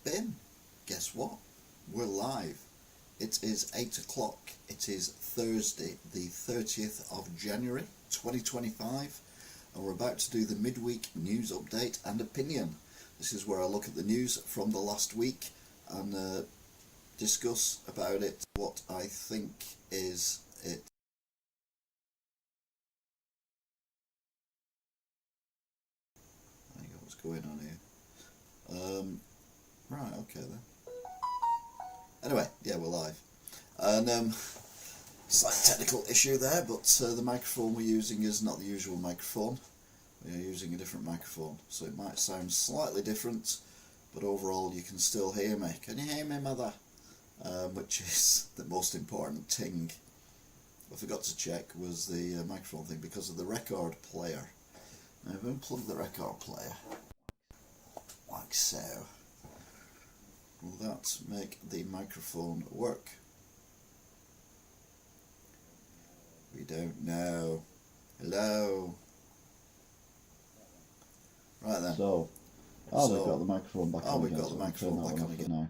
in. Guess what? We're live. It is 8 o'clock. It is Thursday, the 30th of January 2025, and we're about to do the midweek news update and opinion. This is where I look at the news from the last week and discuss about it, what I think is it. Hang on, what's going on here? Right, okay then. Anyway, yeah, we're live. And slight technical issue there, but the microphone we're using is not the usual microphone. We are using a different microphone, so it might sound slightly different, but overall you can still hear me. Can you hear me, mother? Which is the most important thing. I forgot to check was the microphone thing because of the record player. Now if I unplug the record player, like so, will that make the microphone work? We don't know. Hello? Right then. We've got the microphone back on again. We've got the microphone back on again now.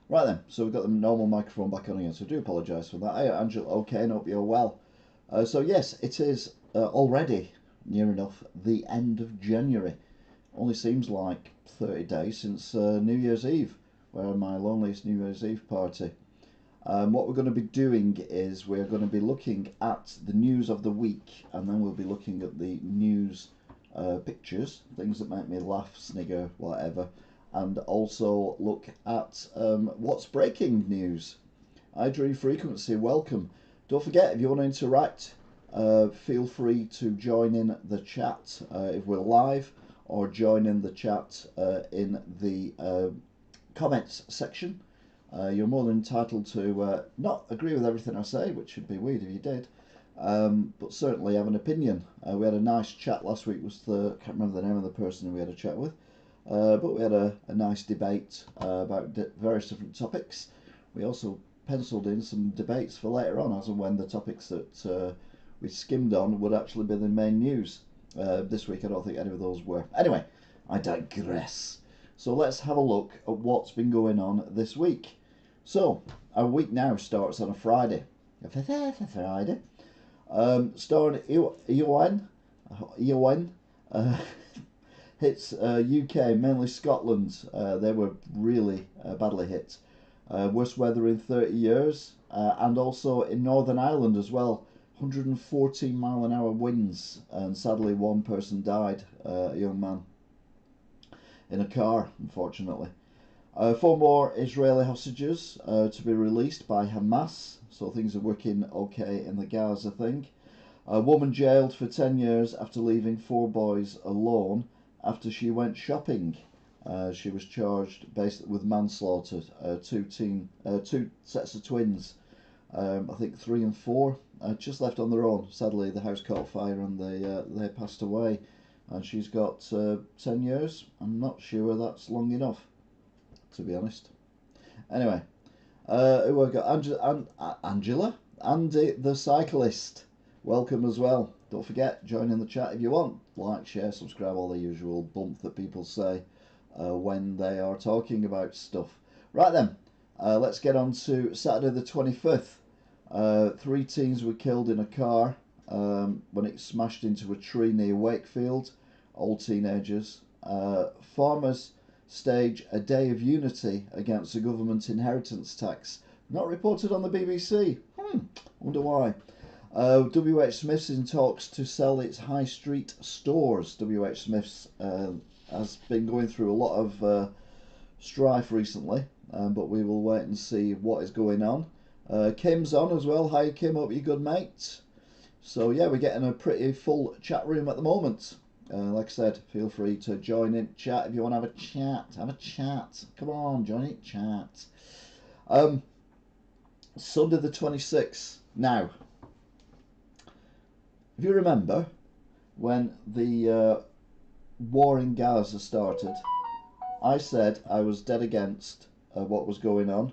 Right then, so we've got the normal microphone back on again, so I do apologise for that. Hey Angela, okay, and hope you're well. So yes, it is already near enough the end of January. Only seems like 30 days since New Year's Eve, where my loneliest New Year's Eve party. What we're going to be doing is we're going to be looking at the news of the week, and then we'll be looking at the news pictures, things that make me laugh, snigger, whatever, and also look at what's breaking news. iDream Frequency, welcome. Don't forget, if you want to interact, feel free to join in the chat if we're live, or join in the chat in the comments section. You're more than entitled to not agree with everything I say, which would be weird if you did, but certainly have an opinion. We had a nice chat last week. Can't remember the name of the person we had a chat with, but we had a nice debate about various different topics. We also penciled in some debates for later on, as and when the topics that we skimmed on would actually be the main news. This week I don't think any of those were. Anyway, I digress. So let's have a look at what's been going on this week. So, our week now starts on a Friday. Friday. Starring Ewan hits UK, mainly Scotland. They were really badly hit. Worst weather in 30 years. And also in Northern Ireland as well. 114 mile an hour winds. And sadly one person died, a young man, in a car, unfortunately. 4 more Israeli hostages to be released by Hamas, so things are working okay in the Gaza thing. A woman jailed for 10 years after leaving 4 boys alone after she went shopping. She was charged basically with manslaughter. 2 sets of twins, I think 3 and 4, just left on their own. Sadly, the house caught fire and they passed away. And she's got 10 years. I'm not sure that's long enough, to be honest. Anyway, who have got? Angela, Andy the cyclist. Welcome as well. Don't forget, join in the chat if you want. Like, share, subscribe, all the usual bump that people say when they are talking about stuff. Right then, let's get on to Saturday the 25th. 3 teens were killed in a car when it smashed into a tree near Wakefield. All teenagers. Farmers stage a day of unity against the government inheritance tax. Not reported on the BBC. Wonder why. WH Smith's in talks to sell its high street stores. WH Smith's has been going through a lot of strife recently, but we will wait and see what is going on. Kim's on as well. Hi Kim, hope you're good, mate. So yeah, we're getting a pretty full chat room at the moment. Like I said, feel free to join in chat if you want to have a chat. Have a chat. Come on, join in chat. Sunday the 26th. Now, if you remember when the war in Gaza started, I said I was dead against what was going on.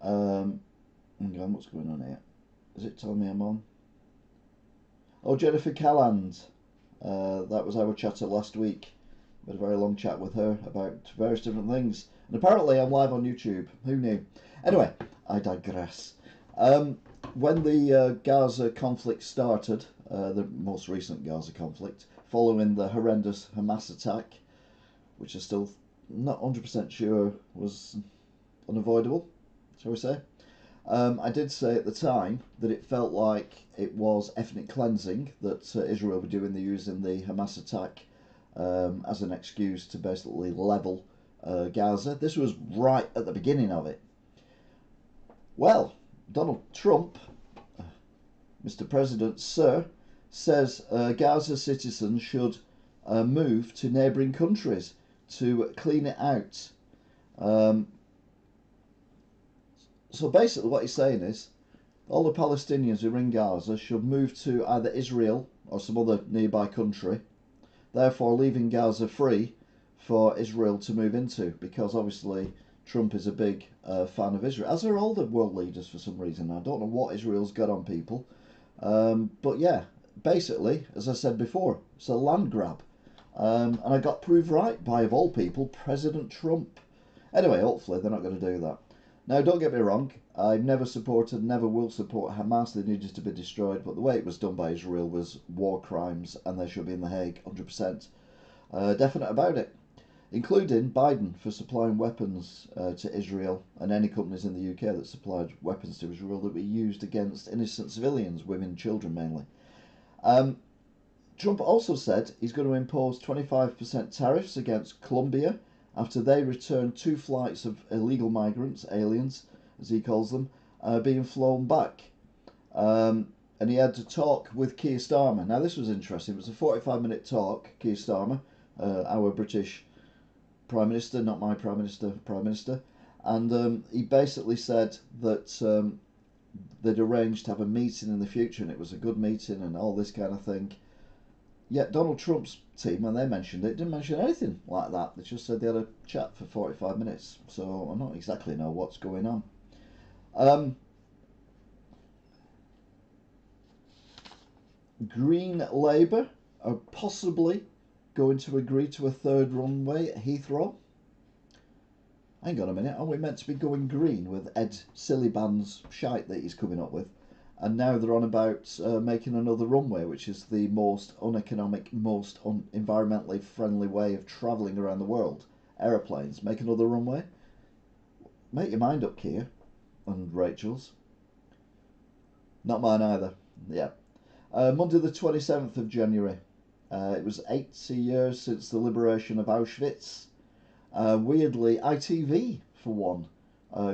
Hang on, what's going on here? Is it telling me I'm on? Oh, Jennifer Calland. That was our chatter last week. We had a very long chat with her about various different things. And apparently I'm live on YouTube. Who knew? Anyway, I digress. When the Gaza conflict started, the most recent Gaza conflict, following the horrendous Hamas attack, which I still not 100% sure was unavoidable, shall we say. I did say at the time that it felt like it was ethnic cleansing that Israel were doing. They're using the Hamas attack as an excuse to basically level Gaza. This was right at the beginning of it. Well, Donald Trump, Mr. President, sir, says Gaza citizens should move to neighbouring countries to clean it out. So basically what he's saying is all the Palestinians who are in Gaza should move to either Israel or some other nearby country, therefore leaving Gaza free for Israel to move into, because obviously Trump is a big fan of Israel, as are all the world leaders for some reason. I don't know what Israel's got on people. But yeah, basically, as I said before, it's a land grab. And I got proved right by, of all people, President Trump. Anyway, hopefully they're not going to do that. Now, don't get me wrong, I've never supported, never will support Hamas. They needed to be destroyed, but the way it was done by Israel was war crimes, and they should be in The Hague, 100%. Definite about it, including Biden for supplying weapons to Israel, and any companies in the UK that supplied weapons to Israel that were used against innocent civilians, women, children mainly. Trump also said he's going to impose 25% tariffs against Colombia after they returned 2 flights of illegal migrants, aliens, as he calls them, being flown back. And he had to talk with Keir Starmer. Now, this was interesting. It was a 45-minute talk, Keir Starmer, our British Prime Minister, not my Prime Minister, Prime Minister. And he basically said that they'd arranged to have a meeting in the future, and it was a good meeting and all this kind of thing. Yet Donald Trump's team, when they mentioned it, didn't mention anything like that. They just said they had a chat for 45 minutes. So I don't exactly know what's going on. Green Labour are possibly going to agree to a 3rd runway at Heathrow. Hang on a minute, aren't we meant to be going green with Ed Siliband's shite that he's coming up with? And now they're on about making another runway, which is the most uneconomic, most environmentally friendly way of travelling around the world. Aeroplanes. Make another runway? Make your mind up, Keir and Rachel's. Not mine either. Yeah. Monday the 27th of January. It was 80 years since the liberation of Auschwitz. Weirdly, ITV, for one,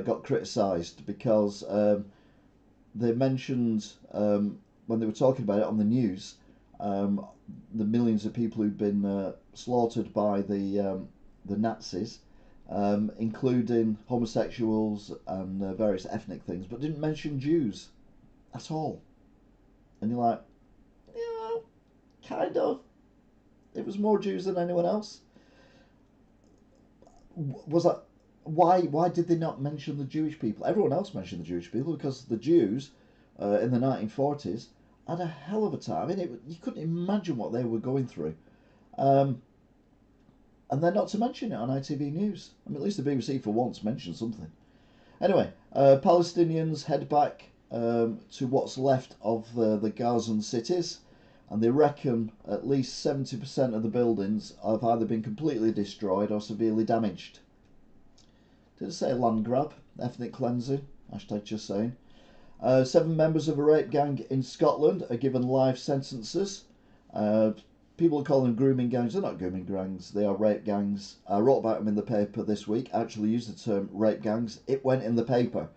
got criticised because they mentioned, when they were talking about it on the news, the millions of people who'd been slaughtered by the Nazis, including homosexuals and various ethnic things, but didn't mention Jews at all. And you're like, yeah, kind of. It was more Jews than anyone else. Was that why did they not mention the Jewish people? Everyone else mentioned the Jewish people because the Jews in the 1940s had a hell of a time. I mean, you couldn't imagine what they were going through. And then not to mention it on ITV News. I mean, at least the BBC for once mentioned something. Anyway, Palestinians head back to what's left of the Gazan cities, and they reckon at least 70% of the buildings have either been completely destroyed or severely damaged. Did I say land grab? Ethnic cleansing? Hashtag just saying. 7 members of a rape gang in Scotland are given life sentences. People call them grooming gangs. They're not grooming gangs, they are rape gangs. I wrote about them in the paper this week. I actually used the term rape gangs. It went in the paper.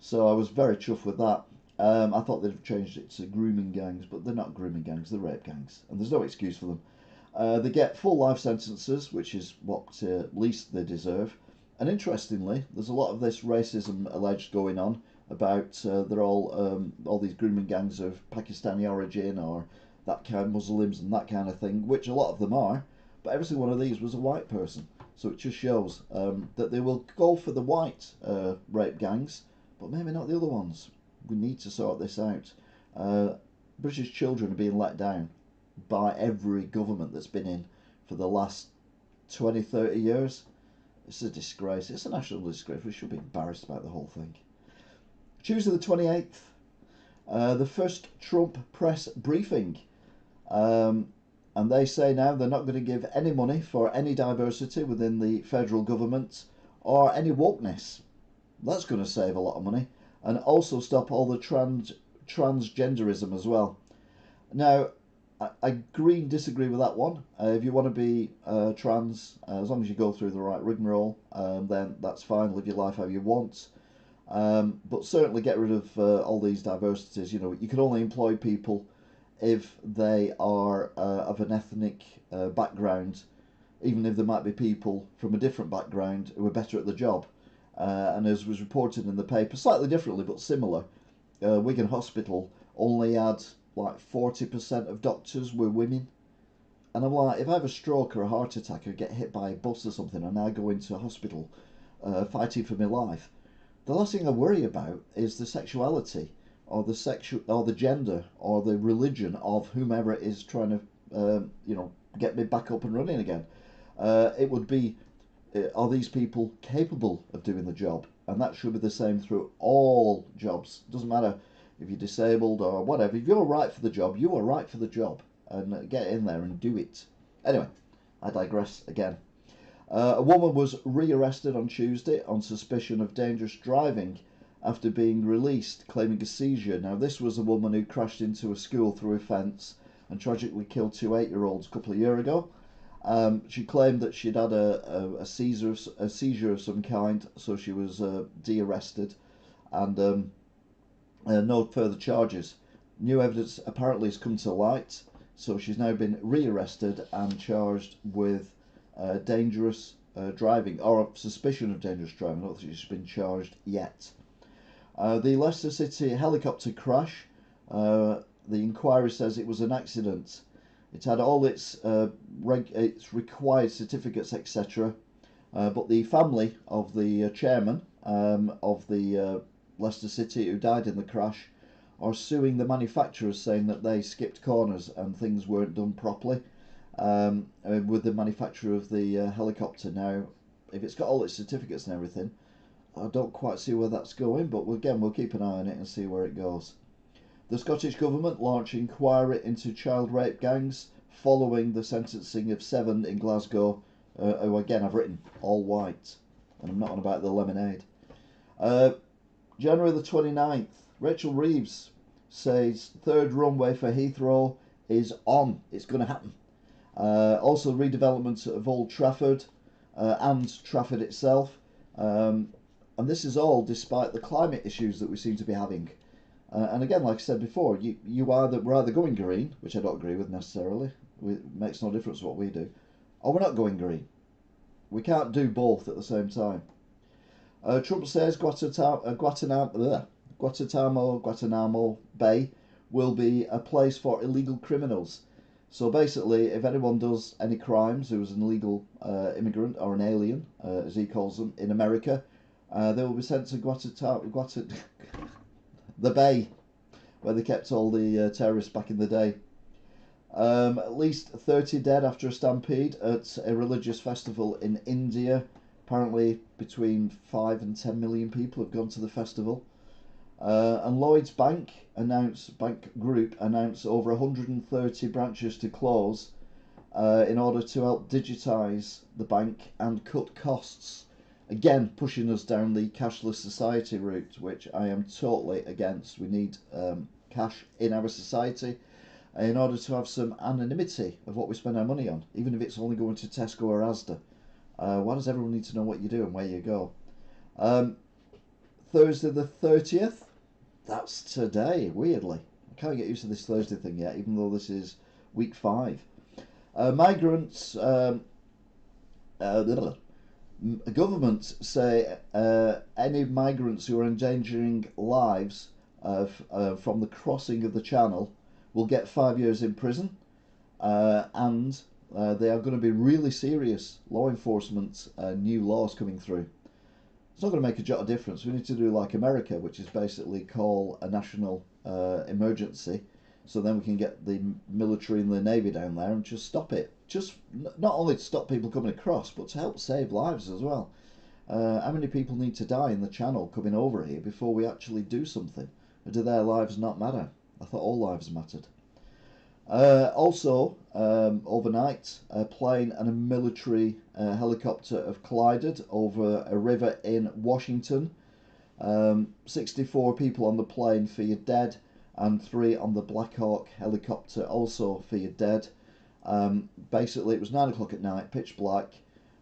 So I was very chuffed with that. I thought they'd have changed it to grooming gangs, but they're not grooming gangs, they're rape gangs. And there's no excuse for them. They get full life sentences, which is what least they deserve. And interestingly, there's a lot of this racism alleged going on about they're all these grooming gangs of Pakistani origin or that kind of Muslims and that kind of thing, which a lot of them are. But every single one of these was a white person. So it just shows that they will go for the white rape gangs, but maybe not the other ones. We need to sort this out. British children are being let down by every government that's been in for the last 20, 30 years. It's a disgrace. It's a national disgrace. We should be embarrassed about the whole thing. Tuesday the 28th, the first Trump press briefing. And they say now they're not going to give any money for any diversity within the federal government or any wokeness. That's going to save a lot of money. And also stop all the transgenderism as well. Now, I agree and disagree with that one. If you want to be trans, as long as you go through the right rigmarole, then that's fine. Live your life how you want. But certainly get rid of all these diversities. You know, you can only employ people if they are of an ethnic background, even if there might be people from a different background who are better at the job. And as was reported in the paper, slightly differently but similar, Wigan Hospital only had like 40% of doctors were women. And I'm like, if I have a stroke or a heart attack or get hit by a bus or something and I go into a hospital fighting for my life, the last thing I worry about is the sexuality or the gender or the religion of whomever it is trying to get me back up and running again. It would be, are these people capable of doing the job? And that should be the same through all jobs. Doesn't matter if you're disabled or whatever. If you're right for the job, you are right for the job, and get in there and do it. Anyway, I digress again. A woman was rearrested on Tuesday on suspicion of dangerous driving after being released, claiming a seizure. Now, this was a woman who crashed into a school through a fence and tragically killed two 8-year-olds a couple of years ago. She claimed that she'd had a seizure of some kind, so she was de-arrested, and no further charges. New evidence apparently has come to light, so she's now been rearrested and charged with dangerous driving, or suspicion of dangerous driving. I don't think she's been charged yet. The Leicester City helicopter crash, the inquiry says it was an accident. It had all its required certificates, etc. But the family of the chairman of the Leicester City who died in the crash are suing the manufacturers, saying that they skipped corners and things weren't done properly with the manufacturer of the helicopter. Now, if it's got all its certificates and everything, I don't quite see where that's going, but again, we'll keep an eye on it and see where it goes. The Scottish Government launched inquiry into child rape gangs following the sentencing of 7 in Glasgow, who again I've written all white, and I'm not on about the lemonade. January the 29th, Rachel Reeves says third runway for Heathrow is on. It's going to happen. Also redevelopment of Old Trafford and Trafford itself. And this is all despite the climate issues that we seem to be having. And again, like I said before, we're either going green, which I don't agree with necessarily. It makes no difference what we do, or we're not going green. We can't do both at the same time. Trump says Guantanamo Bay will be a place for illegal criminals. So basically, if anyone does any crimes who is an illegal immigrant or an alien, as he calls them, in America, they will be sent to the Bay, where they kept all the terrorists back in the day. At least 30 dead after a stampede at a religious festival in India. Apparently between 5 and 10 million people have gone to the festival. And Lloyd's Bank Group announced over 130 branches to close in order to help digitise the bank and cut costs. Again, pushing us down the cashless society route, which I am totally against. We need cash in our society in order to have some anonymity of what we spend our money on, even if it's only going to Tesco or Asda. Why does everyone need to know what you do and where you go? Thursday the 30th, that's today, weirdly. I can't get used to this Thursday thing yet, even though this is week 5. Migrants... Governments say any migrants who are endangering lives from the crossing of the Channel will get 5 years in prison, and they are going to be really serious law enforcement new laws coming through. It's not going to make a jot of difference. We need to do like America, which is basically call a national emergency, so then we can get the military and the navy down there and just stop it. just not only to stop people coming across, but to help save lives as well. How many people need to die in the channel coming over here before we actually do something? Or do their lives not matter? I thought all lives mattered. Also, overnight, a plane and a military helicopter have collided over a river in Washington. 64 people on the plane feared dead, and 3 on the Black Hawk helicopter also feared dead. Basically, it was 9 o'clock at night, pitch black.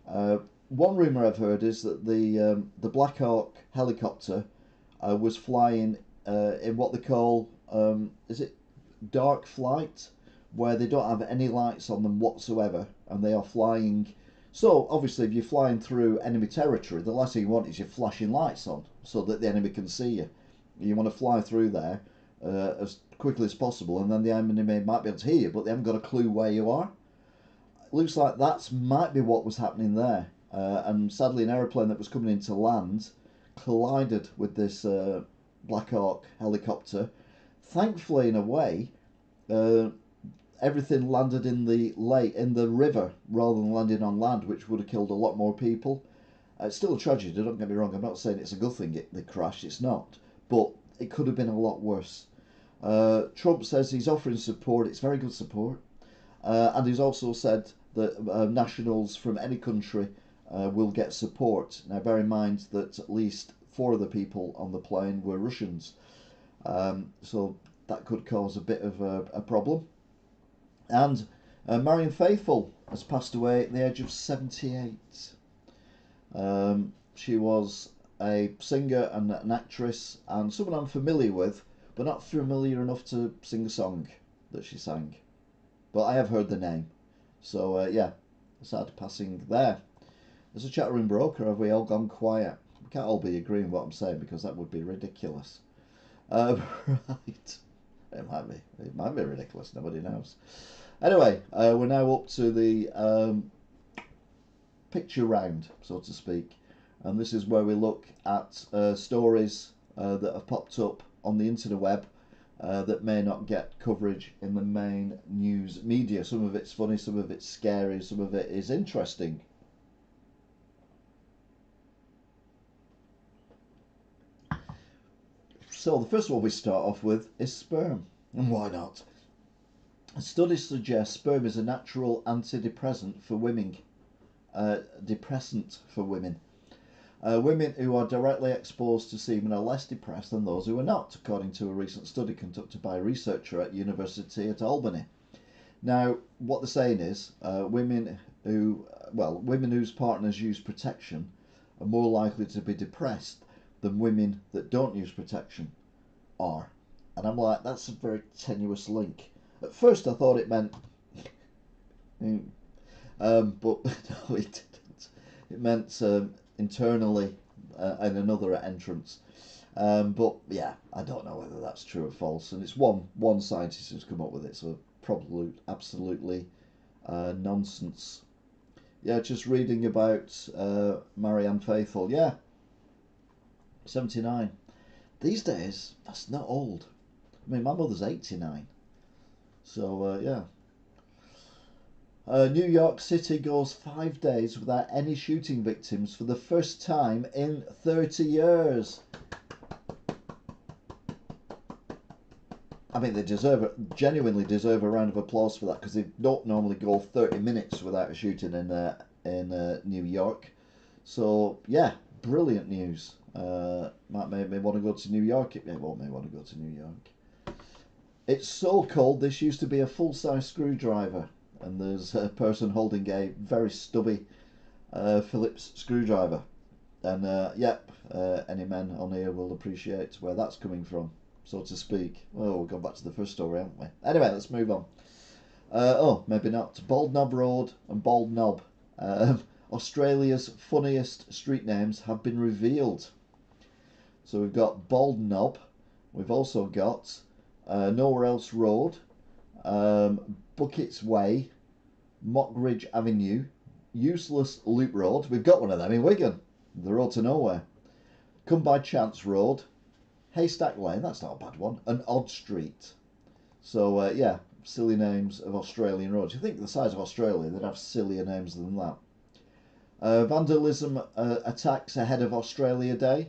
One rumour I've heard is that the Black Hawk helicopter was flying in what they call, is it dark flight, where they don't have any lights on them whatsoever, and they are flying. So obviously, if you're flying through enemy territory, the last thing you want is your flashing lights on so that the enemy can see you. You want to fly through there as quickly as possible, and then the enemy might be able to hear you, but they haven't got a clue where you are. It looks like that might be what was happening there, and sadly an aeroplane that was coming into land collided with this Black Hawk helicopter. Thankfully, in a way, everything landed in the river rather than landing on land, which would have killed a lot more people. It's still a tragedy, don't get me wrong. I'm not saying it's a good thing they crashed, it's not, but it could have been a lot worse. Trump says he's offering support. It's very good support, and he's also said that nationals from any country will get support. Now bear in mind that at least 4 of the people on the plane were Russians, so that could cause a bit of a problem. And Marianne Faithfull has passed away at the age of 78. She was a singer and an actress, and someone I'm familiar with, but not familiar enough to sing a song that she sang. But I have heard the name. So yeah, a sad passing there. As a chat room broker, have we all gone quiet? We can't all be agreeing what I'm saying, because that would be ridiculous. Right. It might be ridiculous, nobody knows. Anyway, we're now up to the picture round, so to speak, and this is where we look at stories that have popped up on the interweb that may not get coverage in the main news media. Some of it's funny, some of it's scary, some of it is interesting. So the first one we start off with is sperm, and why not? Studies suggest sperm is a natural antidepressant for women. Women who are directly exposed to semen are less depressed than those who are not, according to a recent study conducted by a researcher at University at Albany. Now, what they're saying is, women whose partners use protection are more likely to be depressed than women that don't use protection are. And I'm like, that's a very tenuous link. At first I thought it meant, but no, it didn't. It meant internally in another entrance. But yeah, I don't know whether that's true or false. And it's one scientist who's come up with it, so probably absolutely nonsense. Yeah, just reading about Marianne Faithfull. Yeah, 79. These days, that's not old. I mean, my mother's 89. So, yeah. New York City goes 5 days without any shooting victims for the first time in 30 years. I mean, they genuinely deserve a round of applause for that, because they don't normally go 30 minutes without a shooting in New York. So, yeah, brilliant news. Might make me want to go to New York. It won't make me want to go to New York. It's so cold, this used to be a full-size screwdriver, and there's a person holding a very stubby Phillips screwdriver. And any men on here will appreciate where that's coming from, so to speak. Oh, we've gone back to the first story, haven't we? Anyway, let's move on. Maybe not. Bald Knob Road and Bald Knob. Australia's funniest street names have been revealed. So we've got Bald Knob. We've also got Nowhere Else Road, Buckets Way, Mockridge Avenue, Useless Loop Road. We've got one of them in Wigan, the road to nowhere. Come By Chance Road, Haystack Lane, that's not a bad one, and Odd Street. So yeah, silly names of Australian roads. You think the size of Australia, they'd have sillier names than that. Vandalism attacks ahead of Australia Day.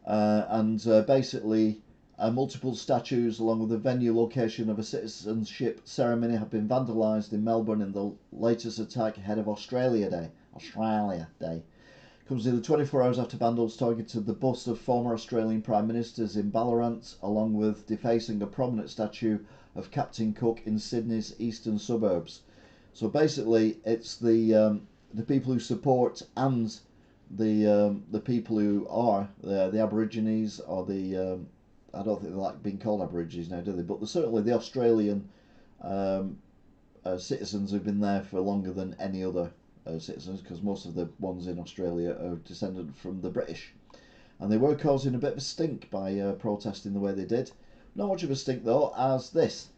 Basically, multiple statues along with the venue location of a citizenship ceremony have been vandalised in Melbourne in the latest attack ahead of Australia Day. Comes nearly 24 hours after vandals targeted the bust of former Australian Prime Ministers in Ballarat, along with defacing a prominent statue of Captain Cook in Sydney's eastern suburbs. So basically, it's the people who support and the people who are the Aborigines, or the I don't think they like being called Aborigines now, do they? But they're certainly the Australian citizens who've been there for longer than any other citizens, because most of the ones in Australia are descended from the British, and they were causing a bit of a stink by protesting the way they did. Not much of a stink though, as this: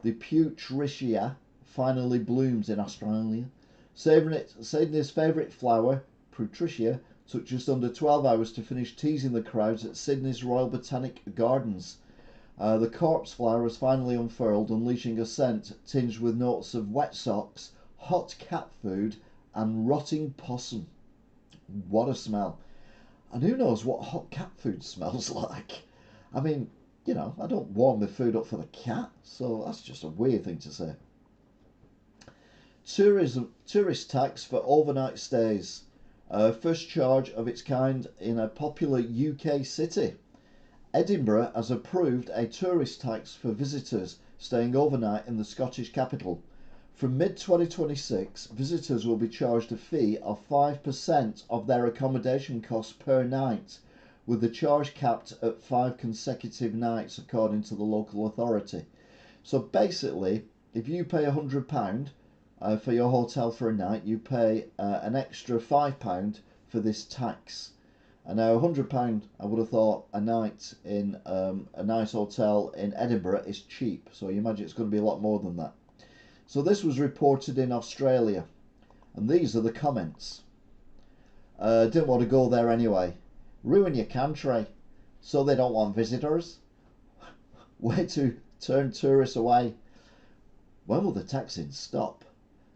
the Putrecia finally blooms in Australia. Sydney's favourite flower, Putrecia, took just under 12 hours to finish teasing the crowds at Sydney's Royal Botanic Gardens. The corpse flower has finally unfurled, unleashing a scent tinged with notes of wet socks, hot cat food, and rotting possum. What a smell. And who knows what hot cat food smells like? I mean, you know, I don't warm the food up for the cat, so that's just a weird thing to say. Tourist tax for overnight stays. First charge of its kind in a popular UK city. Edinburgh has approved a tourist tax for visitors staying overnight in the Scottish capital. From mid-2026, visitors will be charged a fee of 5% of their accommodation costs per night, with the charge capped at 5 consecutive nights according to the local authority. So basically, if you pay £100 for your hotel for a night, you pay an extra £5 for this tax. And now £100, I would have thought a night in a nice hotel in Edinburgh is cheap, so you imagine it's going to be a lot more than that. So this was reported in Australia, and these are the comments. Didn't want to go there anyway. Ruin your country, so they don't want visitors. Way to turn tourists away. When will the taxing stop?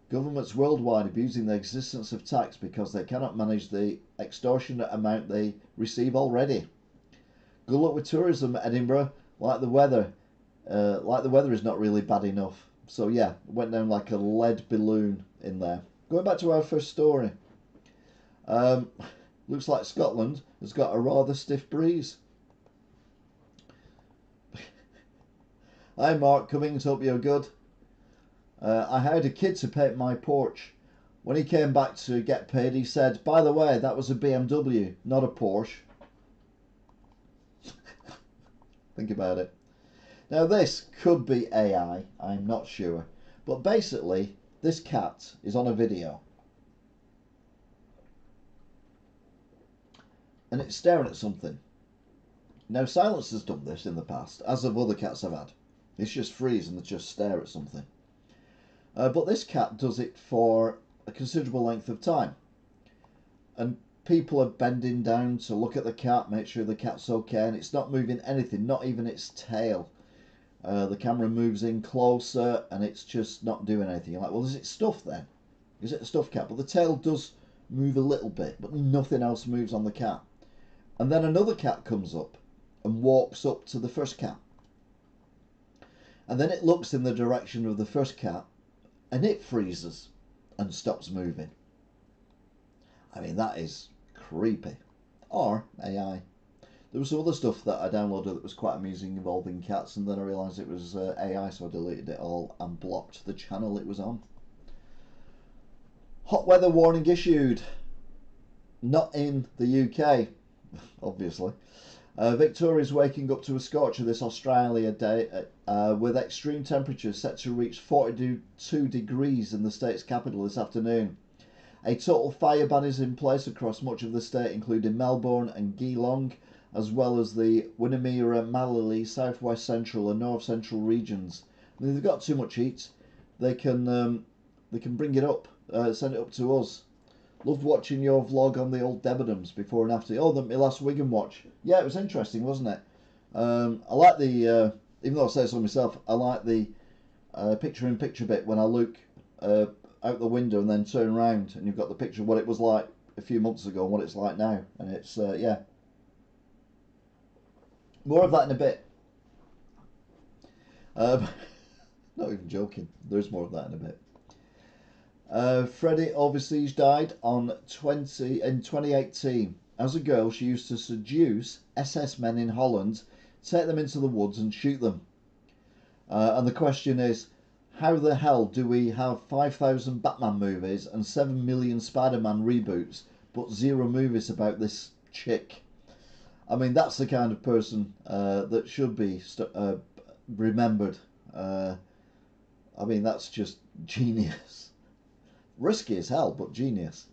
Governments worldwide abusing the existence of tax because they cannot manage the extortionate amount they receive already. Good luck with tourism, Edinburgh. Like the weather is not really bad enough. So yeah, went down like a lead balloon in there. Going back to our first story. Looks like Scotland has got a rather stiff breeze. Hi Mark, Cummings, hope you're good. I hired a kid to paint my porch. When he came back to get paid, he said, by the way, that was a BMW, not a Porsche. Think about it. Now this could be AI, I'm not sure. But basically, this cat is on a video. And it's staring at something. Now Silence has done this in the past, as have other cats I've had. It's just freeze and they just stare at something. But this cat does it for a considerable length of time. And people are bending down to look at the cat, make sure the cat's okay, and it's not moving anything, not even its tail. The camera moves in closer and it's just not doing anything. You're like, well, is it stuffed then? Is it a stuffed cat? But the tail does move a little bit, but nothing else moves on the cat. And then another cat comes up and walks up to the first cat. And then it looks in the direction of the first cat and it freezes and stops moving. I mean, that is creepy. Or AI. There was some other stuff that I downloaded that was quite amusing involving cats, and then I realised it was AI, so I deleted it all and blocked the channel it was on. Hot weather warning issued. Not in the UK, obviously. Victoria's waking up to a scorcher this Australia day, with extreme temperatures set to reach 42 degrees in the state's capital this afternoon. A total fire ban is in place across much of the state, including Melbourne and Geelong, as well as the Wimmera, Mallee, southwest central and north central regions. And if they've got too much heat, they can bring it up, send it up to us. Loved watching your vlog on the old Debenhams before and after. Oh, my last Wigan watch. Yeah, it was interesting, wasn't it? I like the even though I say so myself, I like the picture-in-picture bit when I look out the window and then turn around and you've got the picture of what it was like a few months ago and what it's like now. And it's, yeah. More of that in a bit. Not even joking. There's more of that in a bit. Freddie overseas died in 2018. As a girl, she used to seduce SS men in Holland, take them into the woods and shoot them. And the question is, how the hell do we have 5,000 Batman movies and 7 million Spider-Man reboots, but 0 movies about this chick? I mean, that's the kind of person that should be remembered. I mean, that's just genius. Risky as hell, but genius.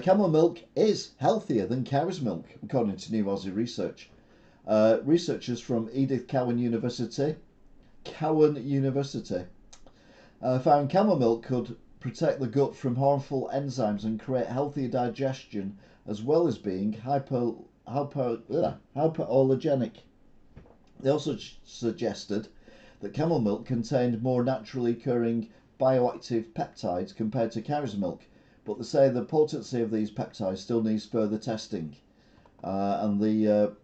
Camel milk is healthier than cow's milk, according to new Aussie research. Researchers from Edith Cowan University found camel milk could protect the gut from harmful enzymes and create healthier digestion, as well as being hypoallergenic. They also suggested that camel milk contained more naturally occurring bioactive peptides compared to cow's milk, but they say the potency of these peptides still needs further testing. And the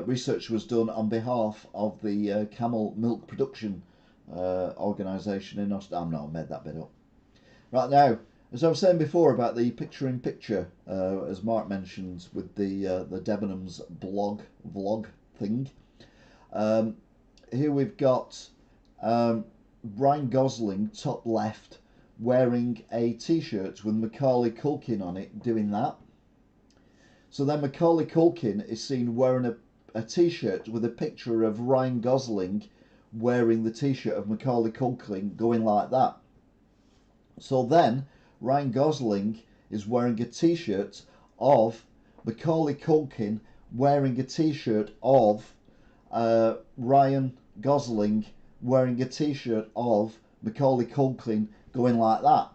research was done on behalf of the camel milk production organisation in Australia. I made that bit up. Right, now, as I was saying before about the picture-in-picture, as Mark mentioned with the Debenhams vlog thing, here we've got Ryan Gosling, top left, wearing a t-shirt with Macaulay Culkin on it, doing that. So then Macaulay Culkin is seen wearing a t-shirt with a picture of Ryan Gosling wearing the t-shirt of Macaulay Culkin, going like that. So then Ryan Gosling is wearing a t-shirt of Macaulay Culkin wearing a t-shirt of Ryan Gosling wearing a t-shirt of Macaulay Culkin, going like that.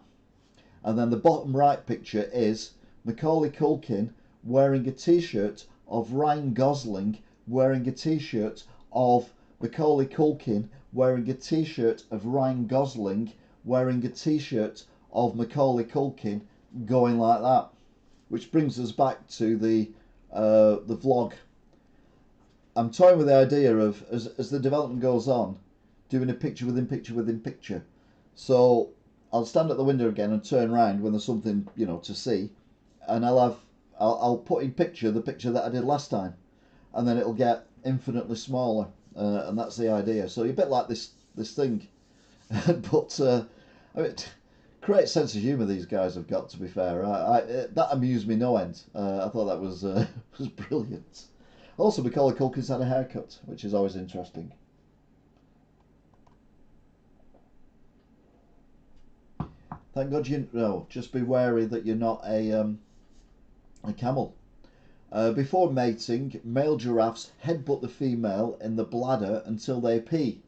And then the bottom right picture is Macaulay Culkin wearing a t-shirt of Ryan Gosling wearing a t-shirt of Macaulay Culkin wearing a t-shirt of Ryan Gosling wearing a t-shirt of Macaulay Culkin, going like that. Which brings us back to the vlog. I'm toying with the idea of, as the development goes on, doing a picture within picture within picture. So I'll stand at the window again and turn around when there's something, you know, to see, and I'll put in picture the picture that I did last time, and then it'll get infinitely smaller, and that's the idea. So you're a bit like this thing, but I mean, great sense of humour these guys have got, to be fair. That amused me no end. I thought that was was brilliant. Also, Macaulay Culkin's had a haircut, which is always interesting. Thank God you know. Just be wary that you're not a camel. Before mating, male giraffes headbutt the female in the bladder until they pee,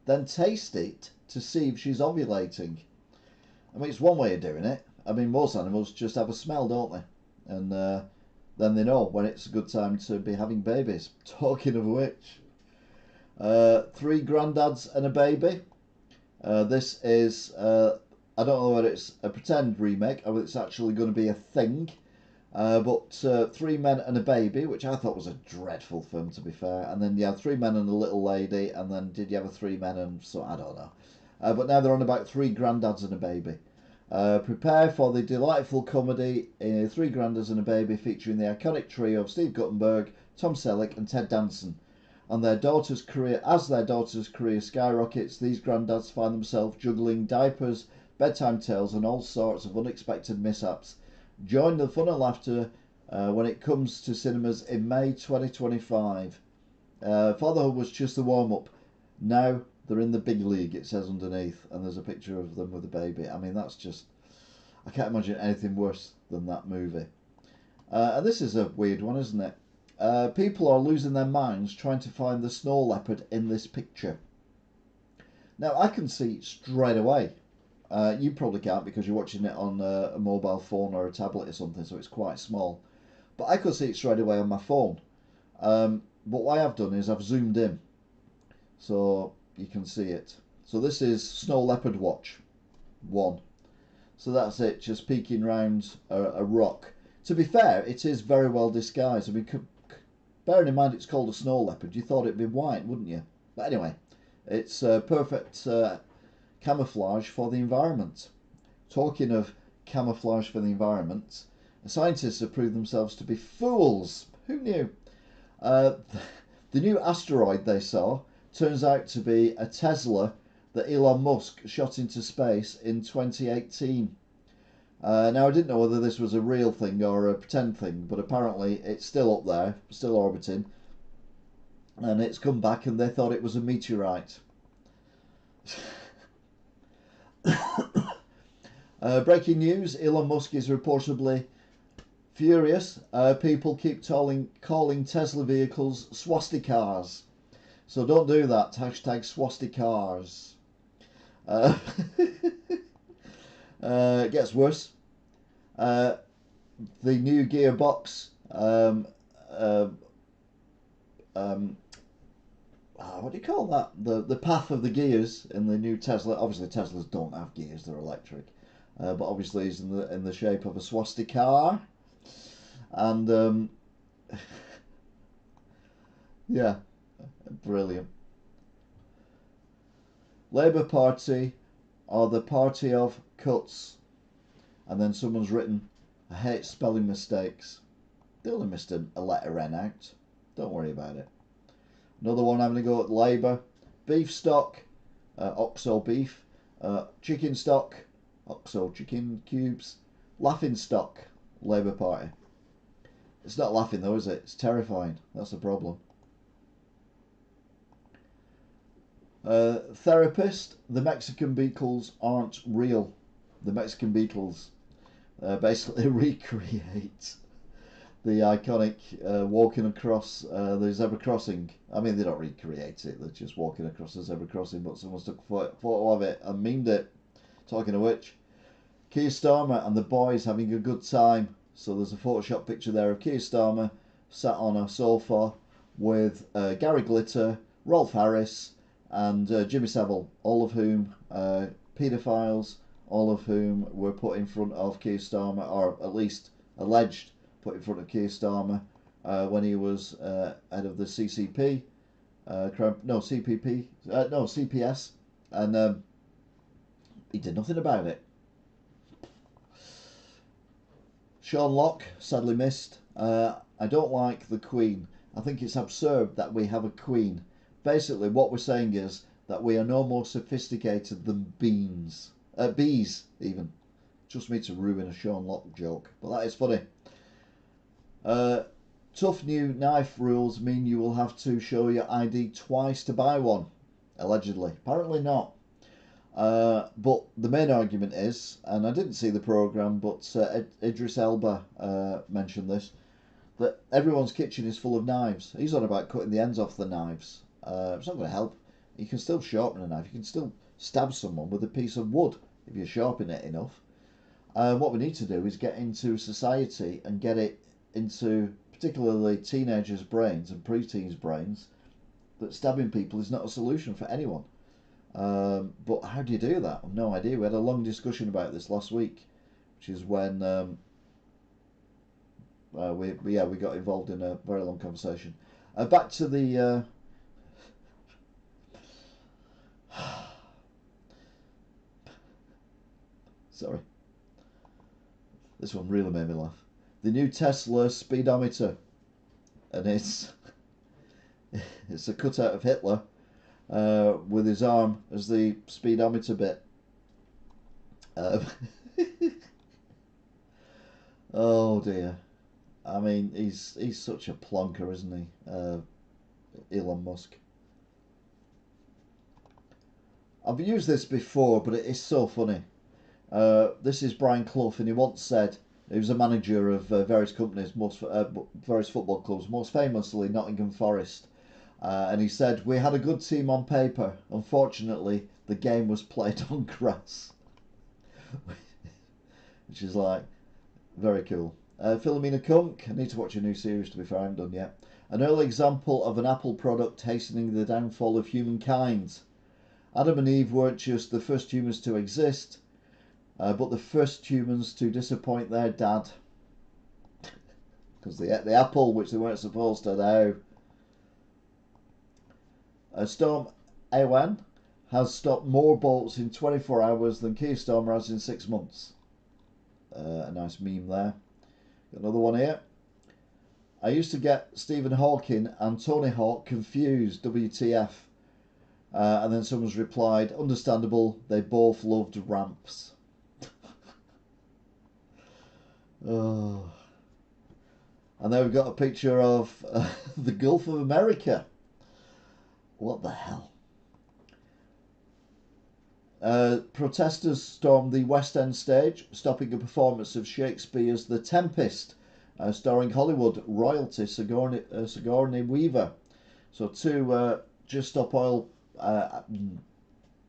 then taste it to see if she's ovulating. I mean, it's one way of doing it. I mean, most animals just have a smell, don't they? And then they know when it's a good time to be having babies. Talking of which, 3 granddads and a baby. This is, I don't know whether it's a pretend remake or whether it's actually going to be a thing. But 3 men and a baby, which I thought was a dreadful film, to be fair. And then you have 3 men and a little lady, and then did you have a 3 men and so, I don't know. But now they're on about 3 granddads and a baby. Prepare for the delightful comedy 3 Granddads and a Baby, featuring the iconic trio of Steve Guttenberg, Tom Selleck and Ted Danson. And their daughter's career skyrockets, these granddads find themselves juggling diapers, bedtime tales and all sorts of unexpected mishaps. Join the fun and laughter when it comes to cinemas in May 2025. Fatherhood was just the warm-up. Now they're in the big league, it says underneath, and there's a picture of them with a baby. I mean, that's just, I can't imagine anything worse than that movie. And this is a weird one, isn't it? People are losing their minds trying to find the snow leopard in this picture. Now, I can see straight away. You probably can't because you're watching it on a mobile phone or a tablet or something, so it's quite small. But I could see it straight away on my phone. But what I have done is I've zoomed in. so you can see it. So this is Snow Leopard Watch 1. So that's it, just peeking round a rock. To be fair, it is very well disguised. I mean, bearing in mind it's called a snow leopard, you thought it'd be white, wouldn't you? But anyway, it's perfect camouflage for the environment. Talking of camouflage for the environment, scientists have proved themselves to be fools. Who knew? The new asteroid they saw turns out to be a Tesla that Elon Musk shot into space in 2018. Now, I didn't know whether this was a real thing or a pretend thing, but apparently it's still up there, still orbiting, and it's come back and they thought it was a meteorite. Breaking news, Elon Musk is reportedly furious. People keep calling Tesla vehicles swastikars. So don't do that. Hashtag swastikars. It gets worse. The new gearbox. What do you call that? The path of the gears in the new Tesla. Obviously, Teslas don't have gears; they're electric. But obviously, it's in the shape of a swastika. And yeah, brilliant. Labour Party are the party of cuts. And then someone's written, I hate spelling mistakes. They only missed a letter N out. Don't worry about it. Another one having a go at Labour. Beef stock, Oxo beef. Chicken stock, Oxo chicken cubes. Laughing stock, Labour Party. It's not laughing though, is it? It's terrifying. That's the problem. Therapist, the Mexican beetles aren't real. The Mexican beetles basically recreate the iconic walking across the zebra crossing. I mean, they don't recreate it, they're just walking across the zebra crossing, but someone's took a photo of it and memed it. Talking of which, Keir Starmer and the boys having a good time. So there's a Photoshop picture there of Keir Starmer sat on a sofa with Gary Glitter, Rolf Harris, and Jimmy Savile, all of whom paedophiles, all of whom were put in front of Keir Starmer, or at least alleged put in front of Keir Starmer when he was head of the CCP, CPS, and he did nothing about it. Sean Locke, sadly missed. I don't like the Queen. I think it's absurd that we have a Queen. Basically, what we're saying is that we are no more sophisticated than bees, even. Just me to ruin a Sean Locke joke, but that is funny. Tough new knife rules mean you will have to show your ID twice to buy one, allegedly. Apparently not. But the main argument is, and I didn't see the programme, but Idris Elba mentioned this, that everyone's kitchen is full of knives. He's on about cutting the ends off the knives. It's not going to help. You can still sharpen a knife. You can still stab someone with a piece of wood if you sharpen it enough. What we need to do is get into society and get it into particularly teenagers' brains and pre-teens' brains that stabbing people is not a solution for anyone. But how do you do that? I've no idea. We had a long discussion about this last week, which is when we got involved in a very long conversation. Back to the sorry, this one really made me laugh. The new Tesla speedometer, and it's a cutout of Hitler with his arm as the speedometer bit. Oh dear. I mean, he's such a plonker, isn't he? Elon Musk. I've used this before, but it is so funny. This is Brian Clough, and he once said, he was a manager of various companies, various football clubs, most famously Nottingham Forest. And he said, we had a good team on paper. Unfortunately, the game was played on grass. Which is like, very cool. Philomena Kunk, I need to watch a new series to be fair, I haven't done yet. An early example of an Apple product hastening the downfall of humankind. Adam and Eve weren't just the first humans to exist, but the first humans to disappoint their dad. Because they ate the apple, which they weren't supposed to do. Storm Ewan has stopped more boats in 24 hours than Keystone has in 6 months. A nice meme there. Got another one here. I used to get Stephen Hawking and Tony Hawk confused, WTF. And then someone's replied, understandable, they both loved ramps. Oh. And then we've got a picture of the Gulf of America. What the hell? Protesters stormed the West End stage, stopping a performance of Shakespeare's The Tempest, starring Hollywood royalty Sigourney Weaver. So two Just Stop Oil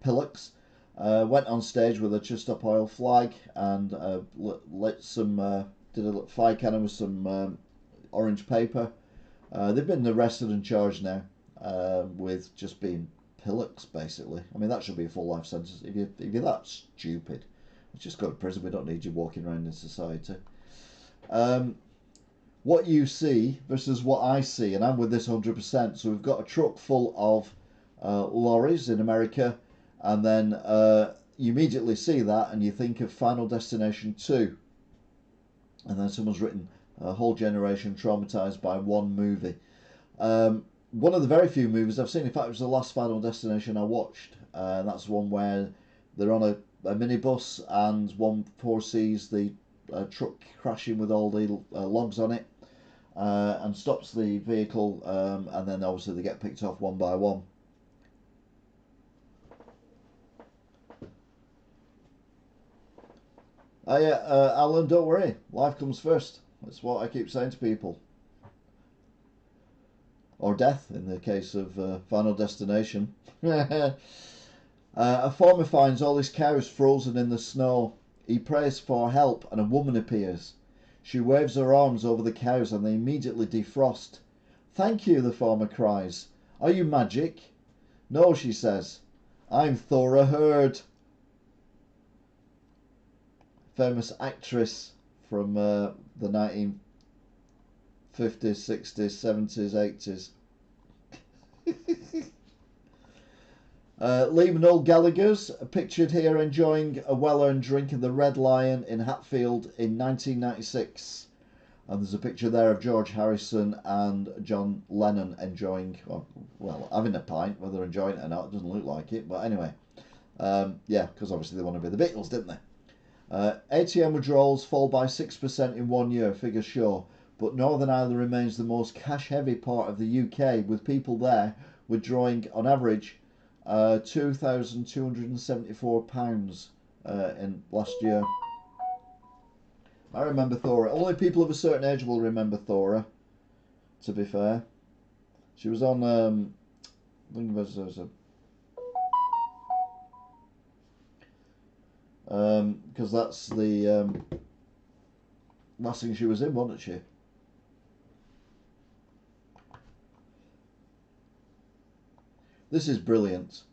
pillocks went on stage with a Just Stop Oil flag and did a fire cannon with some orange paper. They've been arrested and charged now with just being pillocks, basically. I mean, that should be a full life sentence. If you're that stupid, just go to prison. We don't need you walking around in society. What you see versus what I see, and I'm with this 100%. So we've got a truck full of lorries in America, and then you immediately see that and you think of Final Destination 2. And then someone's written a whole generation traumatized by one movie. One of the very few movies I've seen, in fact it was the last Final Destination I watched, and that's one where they're on a minibus and one foresees the truck crashing with all the logs on it and stops the vehicle, and then obviously they get picked off one by one. Alan, don't worry, life comes first. That's what I keep saying to people. Or death, in the case of Final Destination. A farmer finds all his cows frozen in the snow. He prays for help and a woman appears. She waves her arms over the cows and they immediately defrost. Thank you, the farmer cries. Are you magic? No, she says. I'm Thora Hird. Famous actress from the 1950s, 60s, 70s, 80s. Liam and Noel Gallagher's pictured here enjoying a well-earned drink in the Red Lion in Hatfield in 1996. And there's a picture there of George Harrison and John Lennon enjoying, well, having a pint. Whether they're enjoying it or not, it doesn't look like it. But anyway, yeah, because obviously they want to be the Beatles, didn't they? ATM withdrawals fall by 6% in 1 year, figures show, but Northern Ireland remains the most cash-heavy part of the UK, with people there withdrawing, on average, £2,274 in last year. I remember Thora. Only people of a certain age will remember Thora, to be fair. She was on, I think it was because that's the last thing she was in, wasn't she? This is brilliant.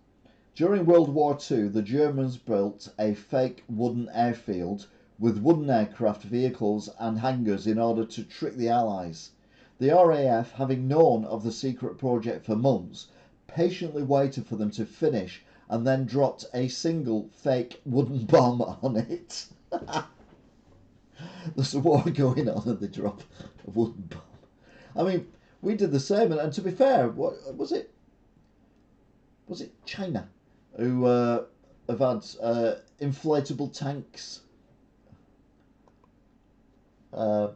During World War II, the Germans built a fake wooden airfield with wooden aircraft vehicles and hangars in order to trick the Allies. The RAF, having known of the secret project for months, patiently waited for them to finish and then dropped a single fake wooden bomb on it. There's a war going on and they drop a wooden bomb. I mean, we did the same, and to be fair, what was it? Was it China who have had inflatable tanks? Yeah.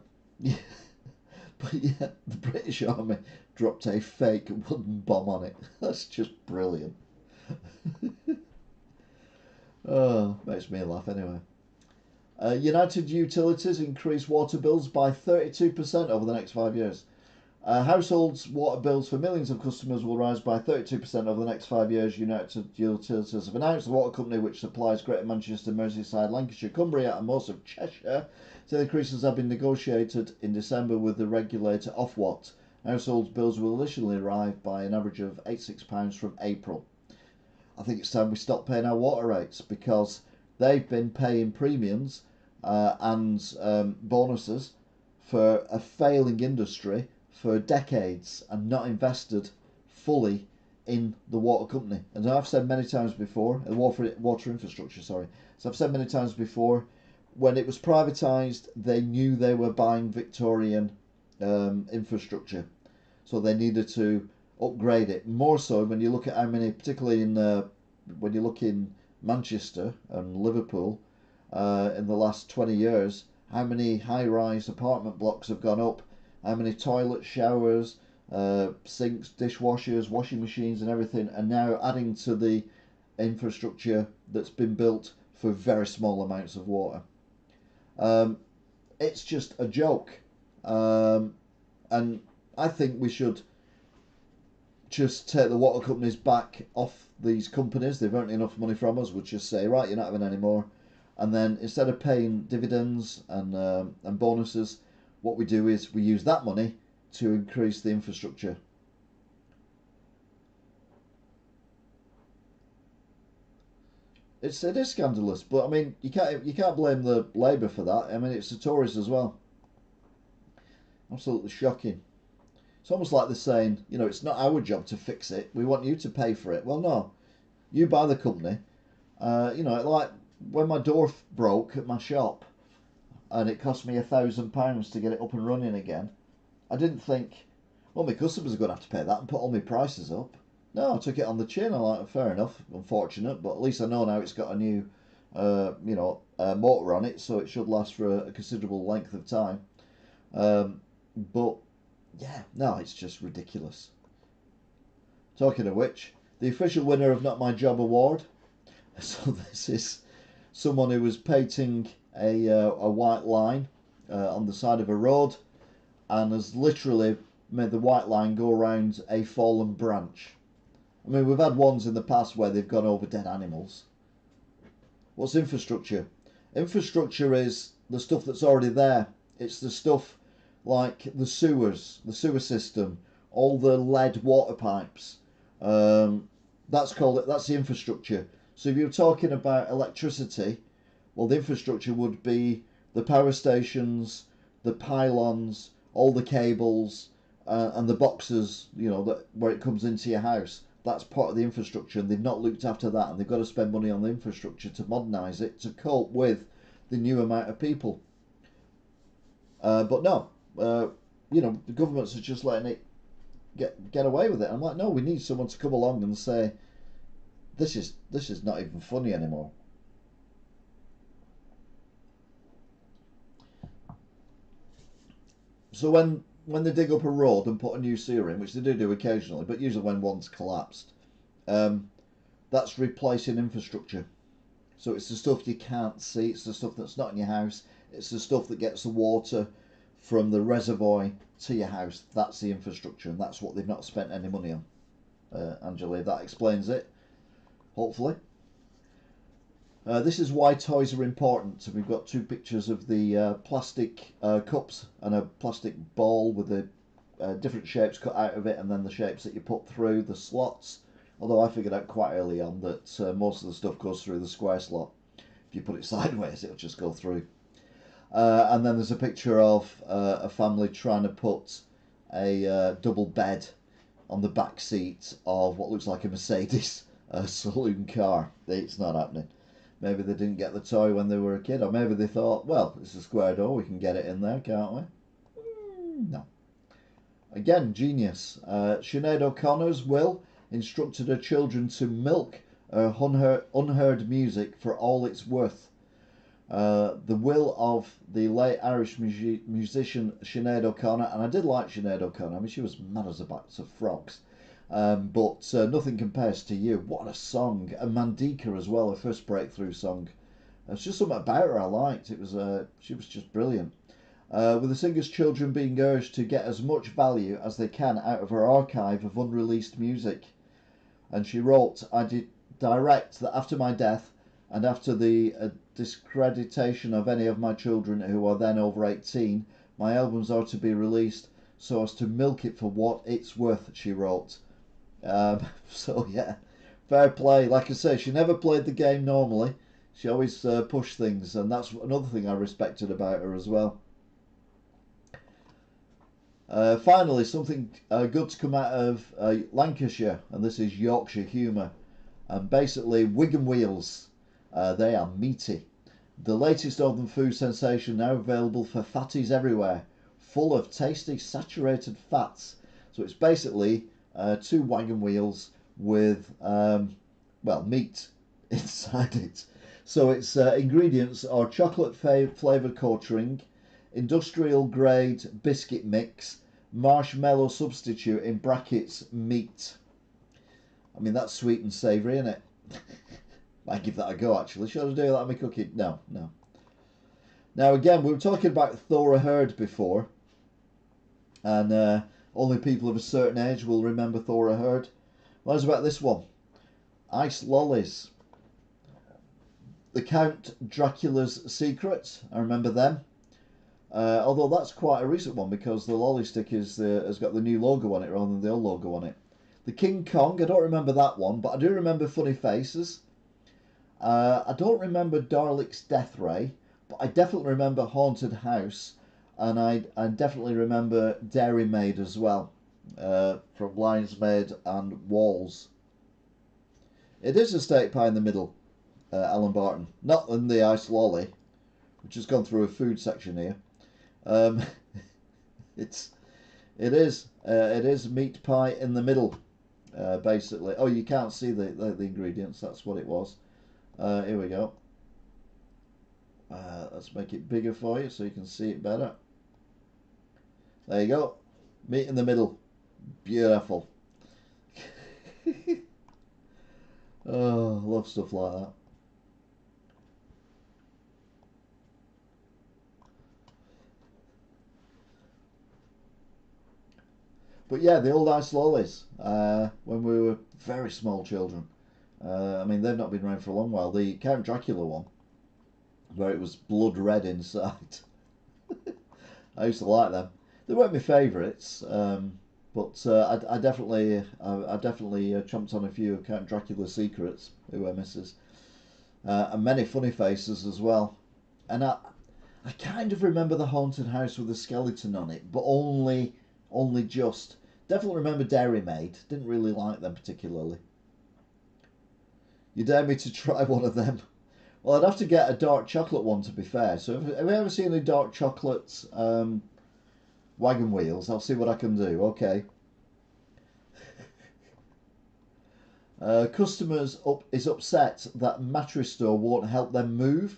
But yeah, the British Army dropped a fake wooden bomb on it. That's just brilliant. Oh, makes me laugh anyway. United Utilities increase water bills by 32% over the next 5 years. Households' water bills for millions of customers will rise by 32% over the next 5 years. United Utilities have announced. The water company, which supplies Greater Manchester, Merseyside, Lancashire, Cumbria and most of Cheshire, said the increases have been negotiated in December with the regulator Ofwat. Households' bills will initially rise by an average of £86 from April. I think it's time we stop paying our water rates, because they've been paying premiums and bonuses for a failing industry for decades and not invested fully in the water company. And I've said many times before, water infrastructure, sorry. So I've said many times before, when it was privatised, they knew they were buying Victorian infrastructure, so they needed to upgrade it. More so when you look at how many, particularly when you look in Manchester and Liverpool, in the last 20 years, how many high-rise apartment blocks have gone up, how many toilets, showers, sinks, dishwashers, washing machines and everything are now adding to the infrastructure that's been built for very small amounts of water. It's just a joke. And I think we should just take the water companies back off these companies. They've earned enough money from us. We'll just say, right, you're not having any more. And then instead of paying dividends and bonuses, what we do is we use that money to increase the infrastructure. It is scandalous, but I mean you can't blame the Labour for that. I mean, it's the Tories as well. Absolutely shocking. It's almost like they're saying, it's not our job to fix it. We want you to pay for it. Well, no, you buy the company. Like when my door broke at my shop, and it cost me £1,000 to get it up and running again. I didn't think, well, my customers are going to have to pay that and put all my prices up. No, I took it on the chin. I'm like, fair enough, unfortunate, but at least I know now it's got a new, motor on it, so it should last for a considerable length of time. But yeah, no, it's just ridiculous. Talking of which, the official winner of Not My Job award. So this is someone who was painting a white line on the side of a road, and has literally made the white line go around a fallen branch. I mean, we've had ones in the past where they've gone over dead animals. What's infrastructure? Infrastructure is the stuff that's already there. It's the stuff like the sewers, the sewer system, all the lead water pipes. That's the infrastructure. So if you're talking about electricity, well, the infrastructure would be the power stations, the pylons, all the cables, and the boxes, where it comes into your house. That's part of the infrastructure, and they've not looked after that, and they've got to spend money on the infrastructure to modernise it to cope with the new amount of people. But no, the governments are just letting it get away with it. I'm like, no, we need someone to come along and say, this is not even funny anymore. So when they dig up a road and put a new sewer in, which they do occasionally, but usually when one's collapsed, that's replacing infrastructure. So it's the stuff you can't see, it's the stuff that's not in your house, it's the stuff that gets the water from the reservoir to your house. That's the infrastructure, and that's what they've not spent any money on. Angela, that explains it, hopefully. This is why toys are important. So we've got two pictures of the plastic cups and a plastic ball with the different shapes cut out of it, and then the shapes that you put through the slots. Although I figured out quite early on that most of the stuff goes through the square slot. If you put it sideways, it'll just go through. And then there's a picture of a family trying to put a double bed on the back seat of what looks like a Mercedes saloon car. It's not happening. Maybe they didn't get the toy when they were a kid, or maybe they thought, well, it's a square door, we can get it in there, can't we? No. Again, genius. Sinead O'Connor's will instructed her children to milk unheard music for all it's worth. The will of the late Irish musician Sinead O'Connor, and I did like Sinead O'Connor. I mean, she was mad as a box of frogs. But nothing compares to you. What a song. And Mandika as well, her first breakthrough song. It's just something about her I liked. She was just brilliant. with the singer's children being urged to get as much value as they can out of her archive of unreleased music. And she wrote, I did direct that after my death and after the discreditation of any of my children who are then over 18, my albums are to be released so as to milk it for what it's worth, she wrote. So yeah, fair play. Like I say, she never played the game normally. She always pushed things, and that's another thing I respected about her as well. Finally, something good to come out of Lancashire, and this is Yorkshire humour. And basically, Wigan Wheels, they are meaty. The latest Northern food sensation now available for fatties everywhere, full of tasty saturated fats. So it's basically 2 wagon wheels with, meat inside it. So its ingredients are chocolate flavoured coating, industrial grade biscuit mix, marshmallow substitute in brackets meat. I mean, that's sweet and savoury, isn't it? Might give that a go actually. Should I do that in my cooking? No. Now again, we were talking about Thora Hird before, and only people of a certain age will remember Thora Hird. What was about this one? Ice lollies. The Count Dracula's Secret, I remember them. Although that's quite a recent one because the lolly stick has got the new logo on it rather than the old logo on it. The King Kong, I don't remember that one, but I do remember Funny Faces. I don't remember Dalek's Death Ray, but I definitely remember Haunted House, and I definitely remember Dairy Maid as well, from Lions Maid and Walls. It is a steak pie in the middle, Alan Barton, not in the ice lolly, which has gone through a food section here. It is meat pie in the middle, basically. Oh, you can't see the ingredients. That's what it was. Here we go. Let's make it bigger for you so you can see it better. There you go. Meat in the middle. Beautiful. Oh, love stuff like that. But yeah, the old ice lollies, when we were very small children. I mean, they've not been around for a long while. The Count Dracula one, where it was blood red inside. I used to like them. They weren't my favourites, but I definitely chomped on a few of Count Dracula's Secrets, who were misses, and many Funny Faces as well. And I kind of remember the Haunted House with a skeleton on it, but only just. Definitely remember Dairy Maid. Didn't really like them particularly. You dare me to try one of them? Well, I'd have to get a dark chocolate one to be fair. So have you ever seen any dark chocolate wagon wheels? I'll see what I can do. Okay. Customers is upset that mattress store won't help them move.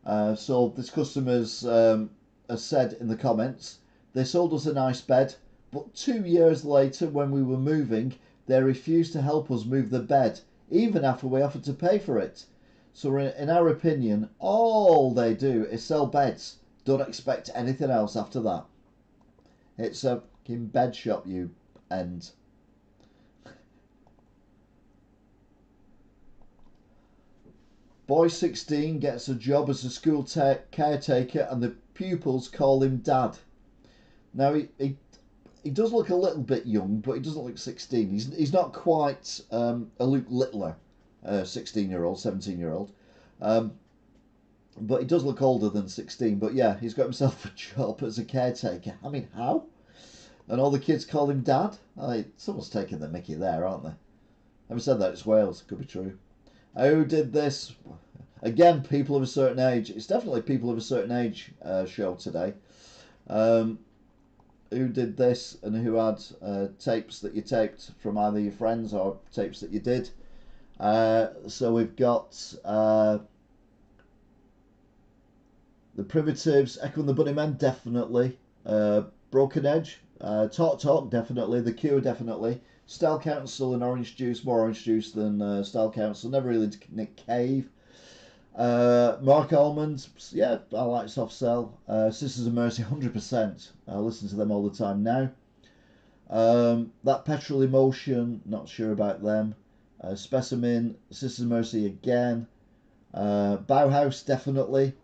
So this customer's has said in the comments, they sold us a nice bed, but 2 years later when we were moving, they refused to help us move the bed, even after we offered to pay for it. So in our opinion, all they do is sell beds. Don't expect anything else after that. It's a fucking bed shop, you end. Boy 16 gets a job as a school caretaker and the pupils call him Dad. Now he does look a little bit young, but he doesn't look 16. He's not quite a Luke Littler 16-year-old, 17-year-old. But he does look older than 16. But yeah, he's got himself a job as a caretaker. I mean, how? And all the kids call him Dad? Someone's taking the mickey there, aren't they? Having said that, it's Wales. Could be true. Who did this? Again, people of a certain age. It's definitely people of a certain age show today. Who did this and who had tapes that you taped from either your friends or tapes that you did. So we've got the Primitives, Echo and the Bunnymen, definitely. Broken Edge, Talk, definitely. The Cure, definitely. Style Council and Orange Juice, more Orange Juice than Style Council. Never really into Nick Cave. Mark Almond, yeah, I like Soft Cell. Sisters of Mercy, 100%. I listen to them all the time now. That Petrol Emotion, not sure about them. Specimen, Sisters of Mercy again. Bauhaus, definitely.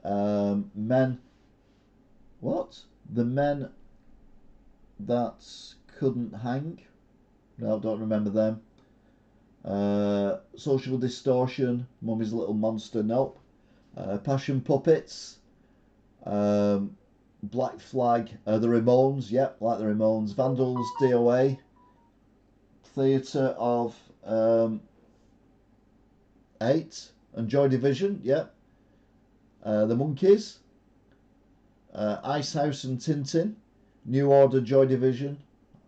Men, what? The Men That Couldn't Hang? No, don't remember them. Social Distortion, Mummy's Little Monster, nope. Passion Puppets, Black Flag, the Ramones, yep, like the Ramones. Vandals, DOA, Theatre of 8, and Joy Division, yep. The Monkees, Icehouse and Tintin, New Order, Joy Division,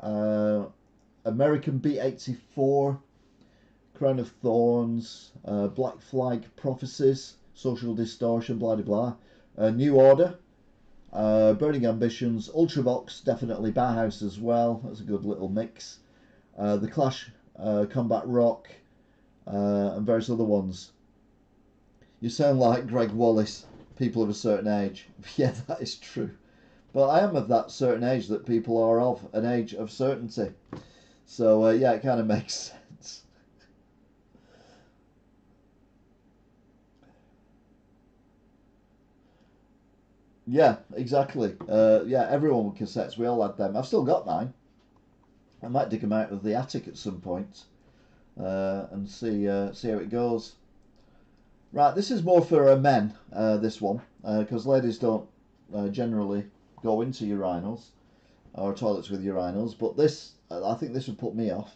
American B-84, Crown of Thorns, Black Flag, Prophecies, Social Distortion, blah blah blah. New Order, Burning Ambitions, Ultravox, definitely Bauhaus as well. That's a good little mix. The Clash, Combat Rock, and various other ones. You sound like Greg Wallace, people of a certain age. Yeah, that is true. But I am of that certain age that people are of an age of certainty. So yeah, it kind of makes sense. Yeah, exactly. Yeah, everyone with cassettes. We all had them. I've still got mine. I might dig them out of the attic at some point and see how it goes. Right, this is more for men. This one, because ladies don't generally go into urinals or toilets with urinals. But this, I think, this would put me off.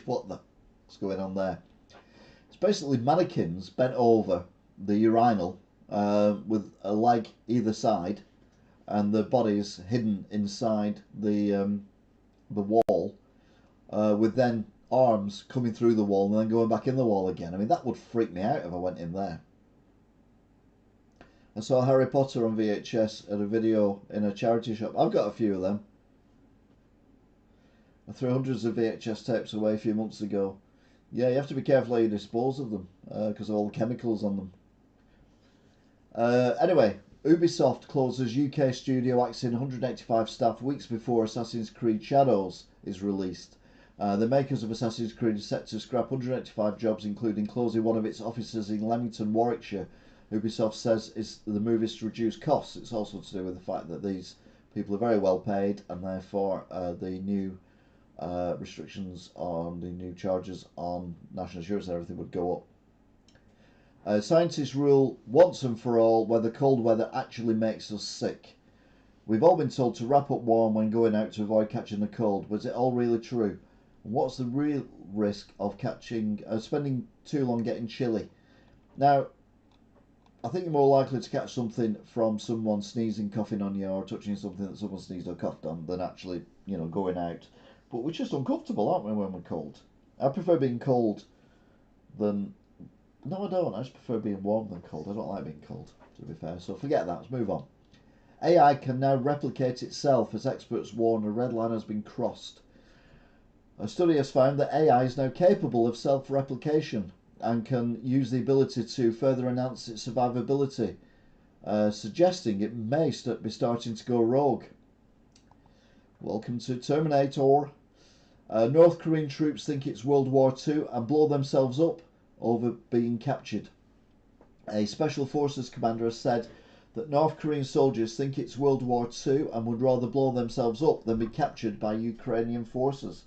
What the? What's going on there? It's basically mannequins bent over the urinal with a leg either side, and the bodies hidden inside the wall, with then arms coming through the wall and then going back in the wall again. I mean, that would freak me out if I went in there. I saw Harry Potter on VHS at a video in a charity shop. I've got a few of them. I threw hundreds of VHS tapes away a few months ago. Yeah, you have to be careful how you dispose of them because of all the chemicals on them. Anyway, Ubisoft closes UK studio axing 185 staff weeks before Assassin's Creed Shadows is released. The makers of Assassin's Creed are set to scrap 185 jobs, including closing one of its offices in Leamington, Warwickshire. Ubisoft says the move is to reduce costs. It's also to do with the fact that these people are very well paid, and therefore the new restrictions on the new charges on national insurance and everything would go up. Scientists rule once and for all whether cold weather actually makes us sick. We've all been told to wrap up warm when going out to avoid catching the cold. Was it all really true? What's the real risk of spending too long getting chilly? Now, I think you're more likely to catch something from someone sneezing, coughing on you, or touching something that someone sneezed or coughed on than actually, going out. But we're just uncomfortable, aren't we, when we're cold? I prefer being cold than... No, I don't. I just prefer being warm than cold. I don't like being cold, to be fair. So forget that. Let's move on. AI can now replicate itself as experts warn a red line has been crossed. A study has found that AI is now capable of self-replication and can use the ability to further enhance its survivability, suggesting it may be starting to go rogue. Welcome to Terminator. North Korean troops think it's World War II and blow themselves up over being captured. A Special Forces commander has said that North Korean soldiers think it's World War II and would rather blow themselves up than be captured by Ukrainian forces.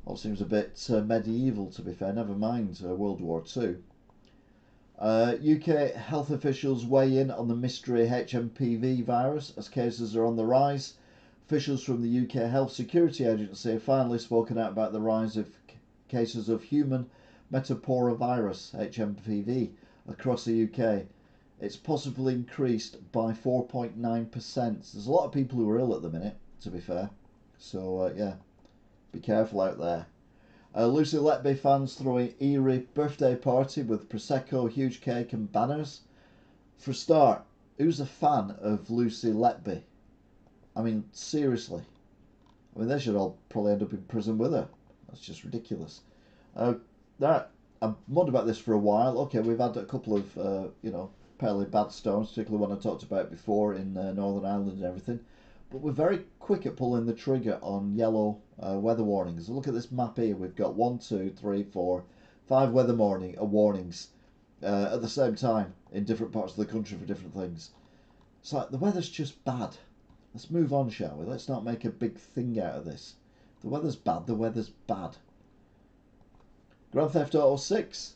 All seems a bit medieval, to be fair, never mind World War II. UK health officials weigh in on the mystery HMPV virus as cases are on the rise. Officials from the UK Health Security Agency have finally spoken out about the rise of cases of human metaporovirus, HMPV, across the UK. It's possibly increased by 4.9%. There's a lot of people who are ill at the minute, to be fair. So, yeah, be careful out there. Lucy Letby fans throwing eerie birthday party with Prosecco, huge cake and banners. For a start, who's a fan of Lucy Letby? I mean, seriously. I mean, they should all probably end up in prison with her. That's just ridiculous. I've wondered about this for a while. Okay, we've had a couple of, fairly bad storms, particularly one I talked about before in Northern Ireland and everything. But we're very quick at pulling the trigger on yellow weather warnings. Look at this map here. We've got 1, 2, 3, 4, 5 weather warnings at the same time in different parts of the country for different things. It's like the weather's just bad. Let's move on, shall we? Let's not make a big thing out of this. The weather's bad. The weather's bad. Grand Theft Auto 6,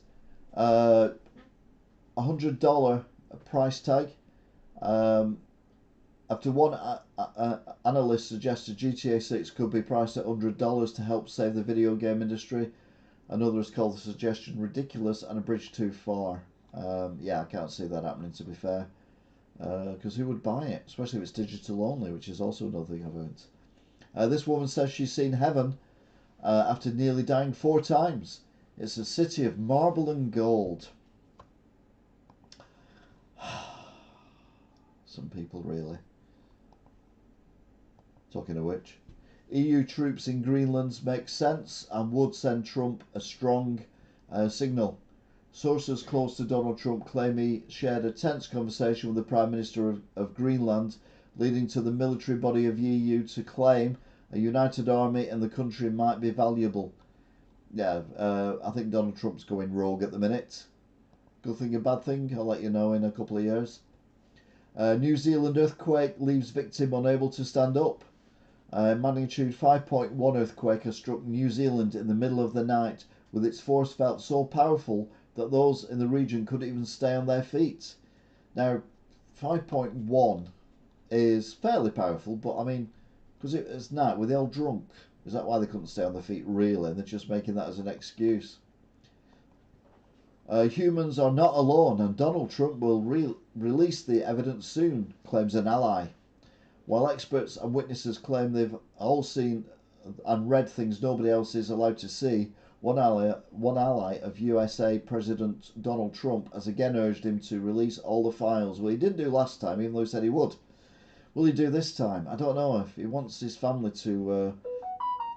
$100 price tag. After one analyst suggested GTA 6 could be priced at $100 to help save the video game industry, another has called the suggestion ridiculous and a bridge too far. Yeah, I can't see that happening, to be fair, because who would buy it, especially if it's digital only, which is also another thing I've heard. This woman says she's seen heaven after nearly dying 4 times. It's a city of marble and gold. Some people, really. Talking of which, EU troops in Greenland makes sense and would send Trump a strong signal. Sources close to Donald Trump claim he shared a tense conversation with the Prime Minister of Greenland, leading to the military body of the EU to claim a united army in the country might be valuable. Yeah, I think Donald Trump's going rogue at the minute. Good thing or bad thing? I'll let you know in a couple of years. New Zealand earthquake leaves victim unable to stand up. Magnitude 5.1 earthquake has struck New Zealand in the middle of the night, with its force felt so powerful that those in the region couldn't even stay on their feet. Now, 5.1 is fairly powerful, but I mean, because it's night, were they all drunk? Is that why they couldn't stay on their feet, really? They're just making that as an excuse. Humans are not alone, and Donald Trump will release the evidence soon, claims an ally. While experts and witnesses claim they've all seen and read things nobody else is allowed to see, one ally of USA President Donald Trump has again urged him to release all the files. Well, he didn't do last time, even though he said he would. Will he do this time? I don't know. If he wants his family to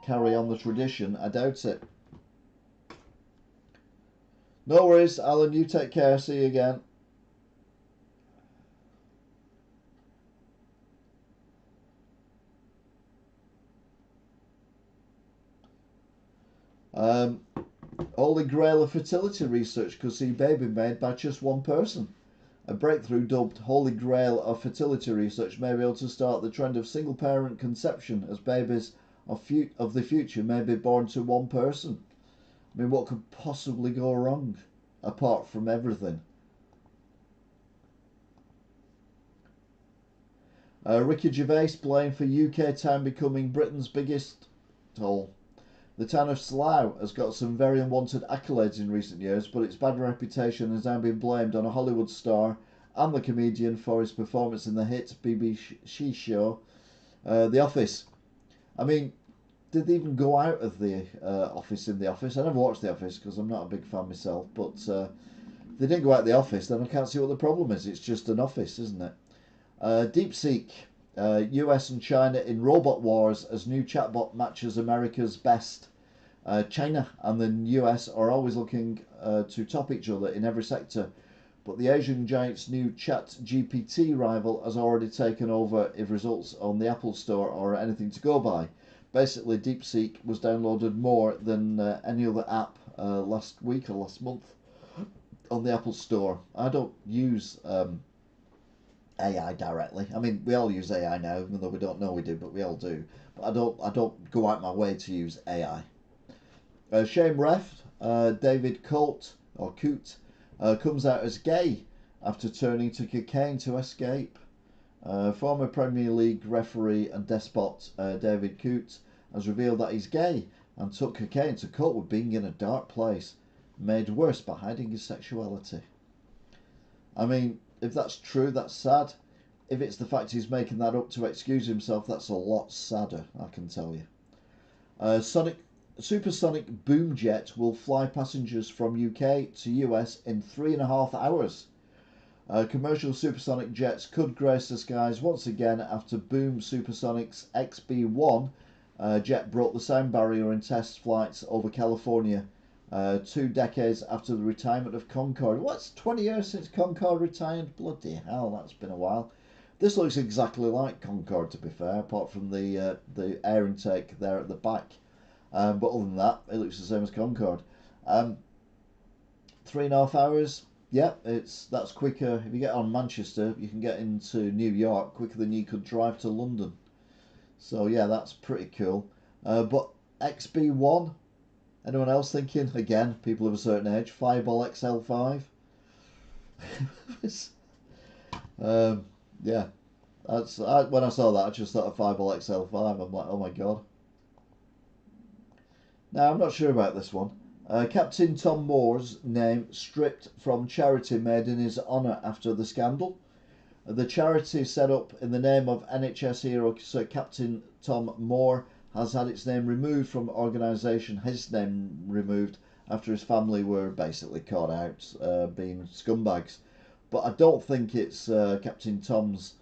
carry on the tradition, I doubt it. No worries, Alan, you take care. See you again. Holy Grail of fertility research could see baby made by just one person. A breakthrough dubbed Holy Grail of fertility research may be able to start the trend of single parent conception, as babies of the future may be born to one person. I mean, what could possibly go wrong, apart from everything? Ricky Gervais blamed for UK town becoming Britain's biggest toll. The town of Slough has got some very unwanted accolades in recent years, but its bad reputation has now been blamed on a Hollywood star and the comedian for his performance in the hit BBC show The Office. I mean, did they even go out of the office in The Office? I never watched The Office because I'm not a big fan myself, but if they didn't go out of The Office, then I can't see what the problem is. It's just an office, isn't it? DeepSeek, US and China in robot wars as new chatbot matches America's best. China and the US are always looking to top each other in every sector, but the Asian giant's new ChatGPT rival has already taken over if results on the Apple Store are anything to go by. Basically, DeepSeek was downloaded more than any other app last week or last month on the Apple Store. I don't use AI directly. I mean, we all use AI now, even though we don't know we do, but we all do. But I don't go out my way to use AI. Shame ref, David Colt comes out as gay after turning to cocaine to escape. Former Premier League referee and despot David Coates has revealed that he's gay and took cocaine to cope with being in a dark place, made worse by hiding his sexuality. I mean, if that's true, that's sad. If it's the fact he's making that up to excuse himself, that's a lot sadder, I can tell you. Supersonic boom jet will fly passengers from UK to US in 3.5 hours. Commercial supersonic jets could grace the skies once again after Boom Supersonic's XB-1 jet broke the sound barrier in test flights over California 2 decades after the retirement of Concorde. What's 20 years since Concorde retired? Bloody hell, that's been a while. This looks exactly like Concorde, to be fair, apart from the air intake there at the back. But other than that, it looks the same as Concorde. 3.5 hours. Yeah, that's quicker. If you get on Manchester, you can get into New York quicker than you could drive to London. So yeah, that's pretty cool. But XB1, anyone else thinking? Again, people of a certain age. Fireball XL5. Yeah, when I saw that, I just thought of Fireball XL5. I'm like, oh my god. Now, I'm not sure about this one. Captain Tom Moore's name stripped from charity made in his honour after the scandal. The charity set up in the name of NHS hero Sir Captain Tom Moore has had its name removed from organisation, his name removed after his family were basically caught out being scumbags. But I don't think it's Captain Tom's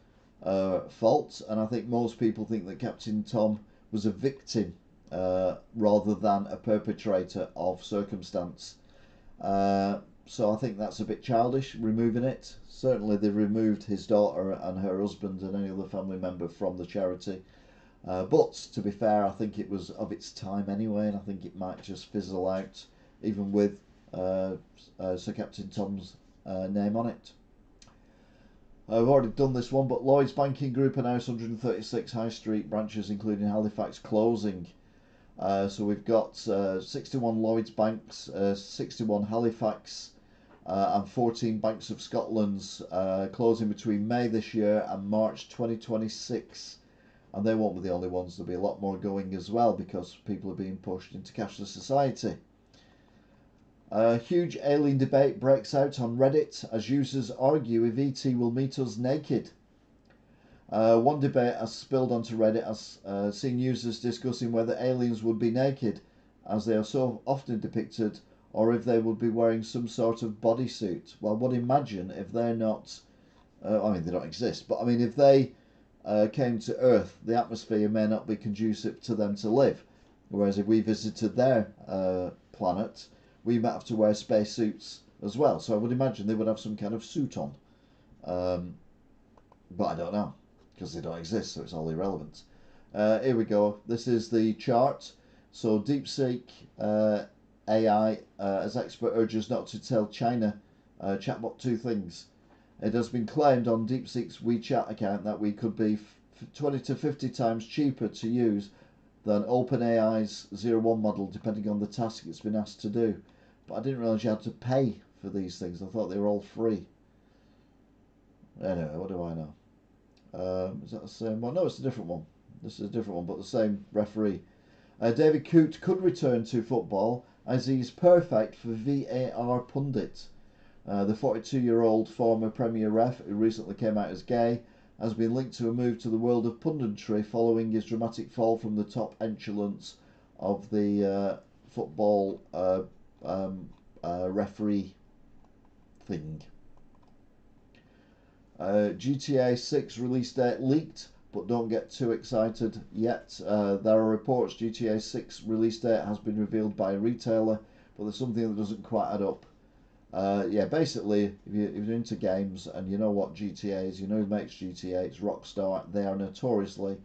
fault, and I think most people think that Captain Tom was a victim rather than a perpetrator of circumstance. So I think that's a bit childish, removing it. Certainly they removed his daughter and her husband and any other family member from the charity. But to be fair, I think it was of its time anyway, and I think it might just fizzle out, even with Sir Captain Tom's name on it. I've already done this one, but Lloyds Banking Group announced 136 high street branches, including Halifax, closing. So we've got 61 Lloyds banks, 61 Halifax, and 14 Banks of Scotland's closing between May this year and March 2026. And they won't be the only ones. There'll be a lot more going as well because people are being pushed into cashless society. A huge alien debate breaks out on Reddit as users argue if ET will meet us naked. One debate has spilled onto Reddit as seen users discussing whether aliens would be naked, as they are so often depicted, or if they would be wearing some sort of bodysuit. Well, one imagine if they're not, I mean, they don't exist, but I mean, if they came to Earth, the atmosphere may not be conducive to them to live. Whereas if we visited their planet, we might have to wear spacesuits as well. So I would imagine they would have some kind of suit on. But I don't know, because they don't exist, so it's all irrelevant. Here we go. This is the chart. So DeepSeek AI, as expert urges not to tell China chatbot two things. It has been claimed on DeepSeek's WeChat account that we could be 20 to 50 times cheaper to use than OpenAI's 01 model, depending on the task it's been asked to do. But I didn't realise you had to pay for these things. I thought they were all free. Anyway, what do I know? Is that the same one? No, it's a different one. This is a different one, but the same referee. David Coote could return to football as he's perfect for VAR pundit. The 42-year-old former Premier ref, who recently came out as gay, has been linked to a move to the world of punditry following his dramatic fall from the top echelons of the football referee thing. GTA 6 release date leaked, but don't get too excited yet. There are reports GTA 6 release date has been revealed by a retailer, but there's something that doesn't quite add up. Yeah, basically, if you're into games and you know what GTA is, you know who makes GTA, it's Rockstar. They are notoriously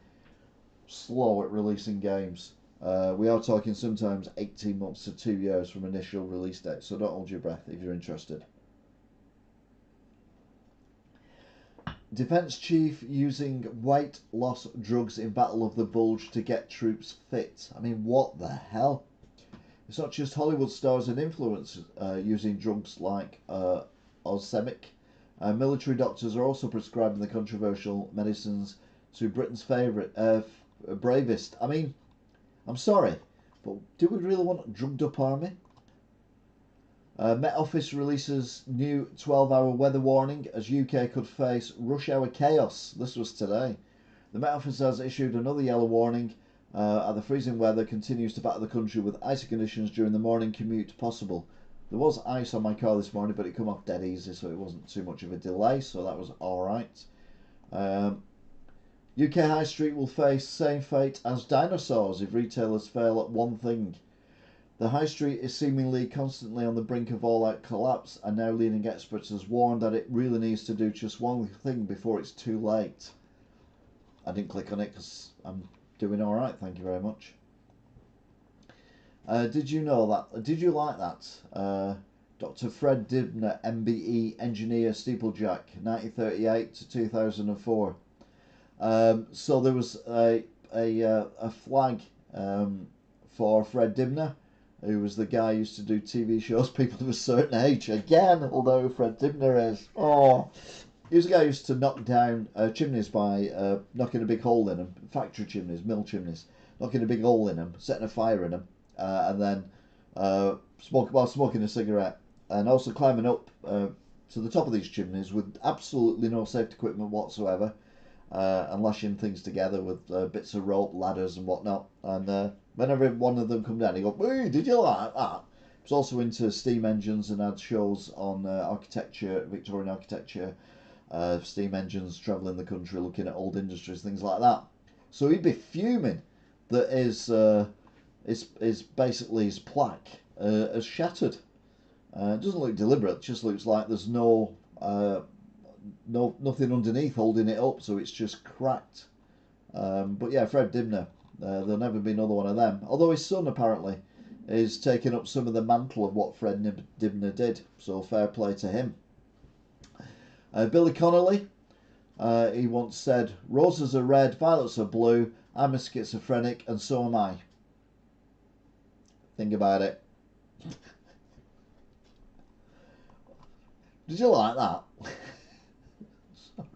slow at releasing games. We are talking sometimes 18 months to 2 years from initial release date, so don't hold your breath if you're interested. Defence Chief using weight loss drugs in Battle of the Bulge to get troops fit. I mean, what the hell? It's not just Hollywood stars and influencers using drugs like Ozempic. Military doctors are also prescribing the controversial medicines to Britain's favourite, bravest. I mean, I'm sorry, but do we really want a drugged up army? Met Office releases new 12-hour weather warning as UK could face rush hour chaos. This was today. The Met Office has issued another yellow warning. The freezing weather continues to batter the country with icy conditions during the morning commute possible. There was ice on my car this morning, but it came off dead easy, so it wasn't too much of a delay, so that was alright. UK High Street will face same fate as dinosaurs if retailers fail at one thing. The High Street is seemingly constantly on the brink of all-out collapse, and now leading experts has warned that it really needs to do just one thing before it's too late. I didn't click on it because I'm doing alright, thank you very much. Did you know that? Did you like that? Dr. Fred Dibner, MBE, engineer, steeplejack, 1938 to 2004. So there was a flag for Fred Dibner, who was the guy who used to do TV shows, people of a certain age. Again, although Fred Dibner is, he was a guy who used to knock down chimneys by knocking a big hole in them, factory chimneys, mill chimneys, knocking a big hole in them, setting a fire in them, and then smoking a cigarette, and also climbing up to the top of these chimneys with absolutely no safety equipment whatsoever, and lashing things together with bits of rope, ladders and whatnot. And whenever one of them come down, he go, "Hey, did you like that?" He was also into steam engines and had shows on architecture, Victorian architecture, steam engines, travelling the country, looking at old industries, things like that. So he'd be fuming that his basically his plaque has shattered. It doesn't look deliberate; it just looks like there's nothing underneath holding it up, so it's just cracked. But yeah, Fred Dibner, there'll never be another one of them. Although his son apparently is taking up some of the mantle of what Fred Dibner did, so fair play to him. Billy Connolly, he once said, "Roses are red, violets are blue. I'm a schizophrenic, and so am I." Think about it. Did you like that? Sorry.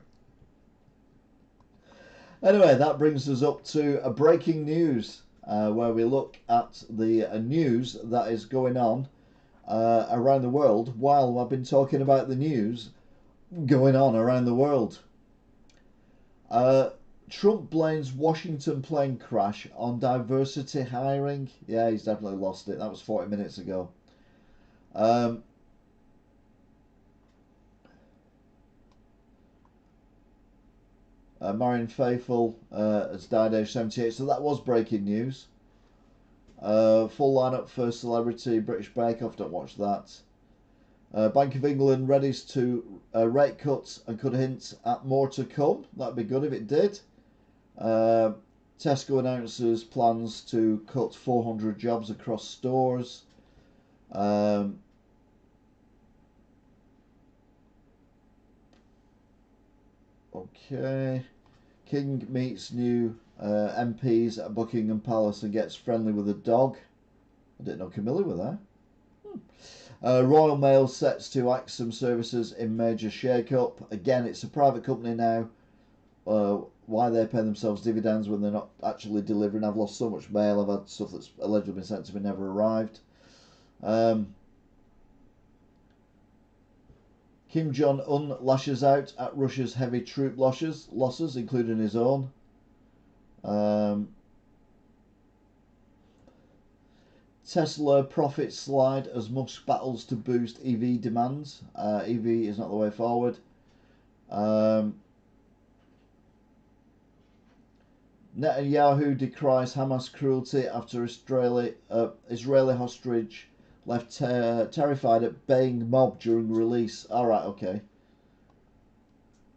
Anyway, that brings us up to a breaking news, where we look at the news that is going on around the world while I've been talking about the news going on around the world. Trump blames Washington plane crash on diversity hiring. Yeah, he's definitely lost it. That was 40 minutes ago. Marion Faithfull has died aged 78, so that was breaking news. Full lineup for Celebrity British Bake Off, don't watch that. Bank of England readies to rate cuts and could hint at more to come. That'd be good if it did. Tesco announces plans to cut 400 jobs across stores. Okay. King meets new MPs at Buckingham Palace and gets friendly with a dog. I didn't know Camilla were there. Royal Mail sets to axe some services in major shake-up. Again, it's a private company now. Why they pay themselves dividends when they're not actually delivering? I've lost so much mail. I've had stuff that's allegedly been sent to me never arrived. Kim Jong-un lashes out at Russia's heavy troop losses, including his own. Tesla profits slide as Musk battles to boost EV demands. EV is not the way forward. Netanyahu decries Hamas cruelty after Israeli hostage left terrified at baying mob during release. Alright, okay.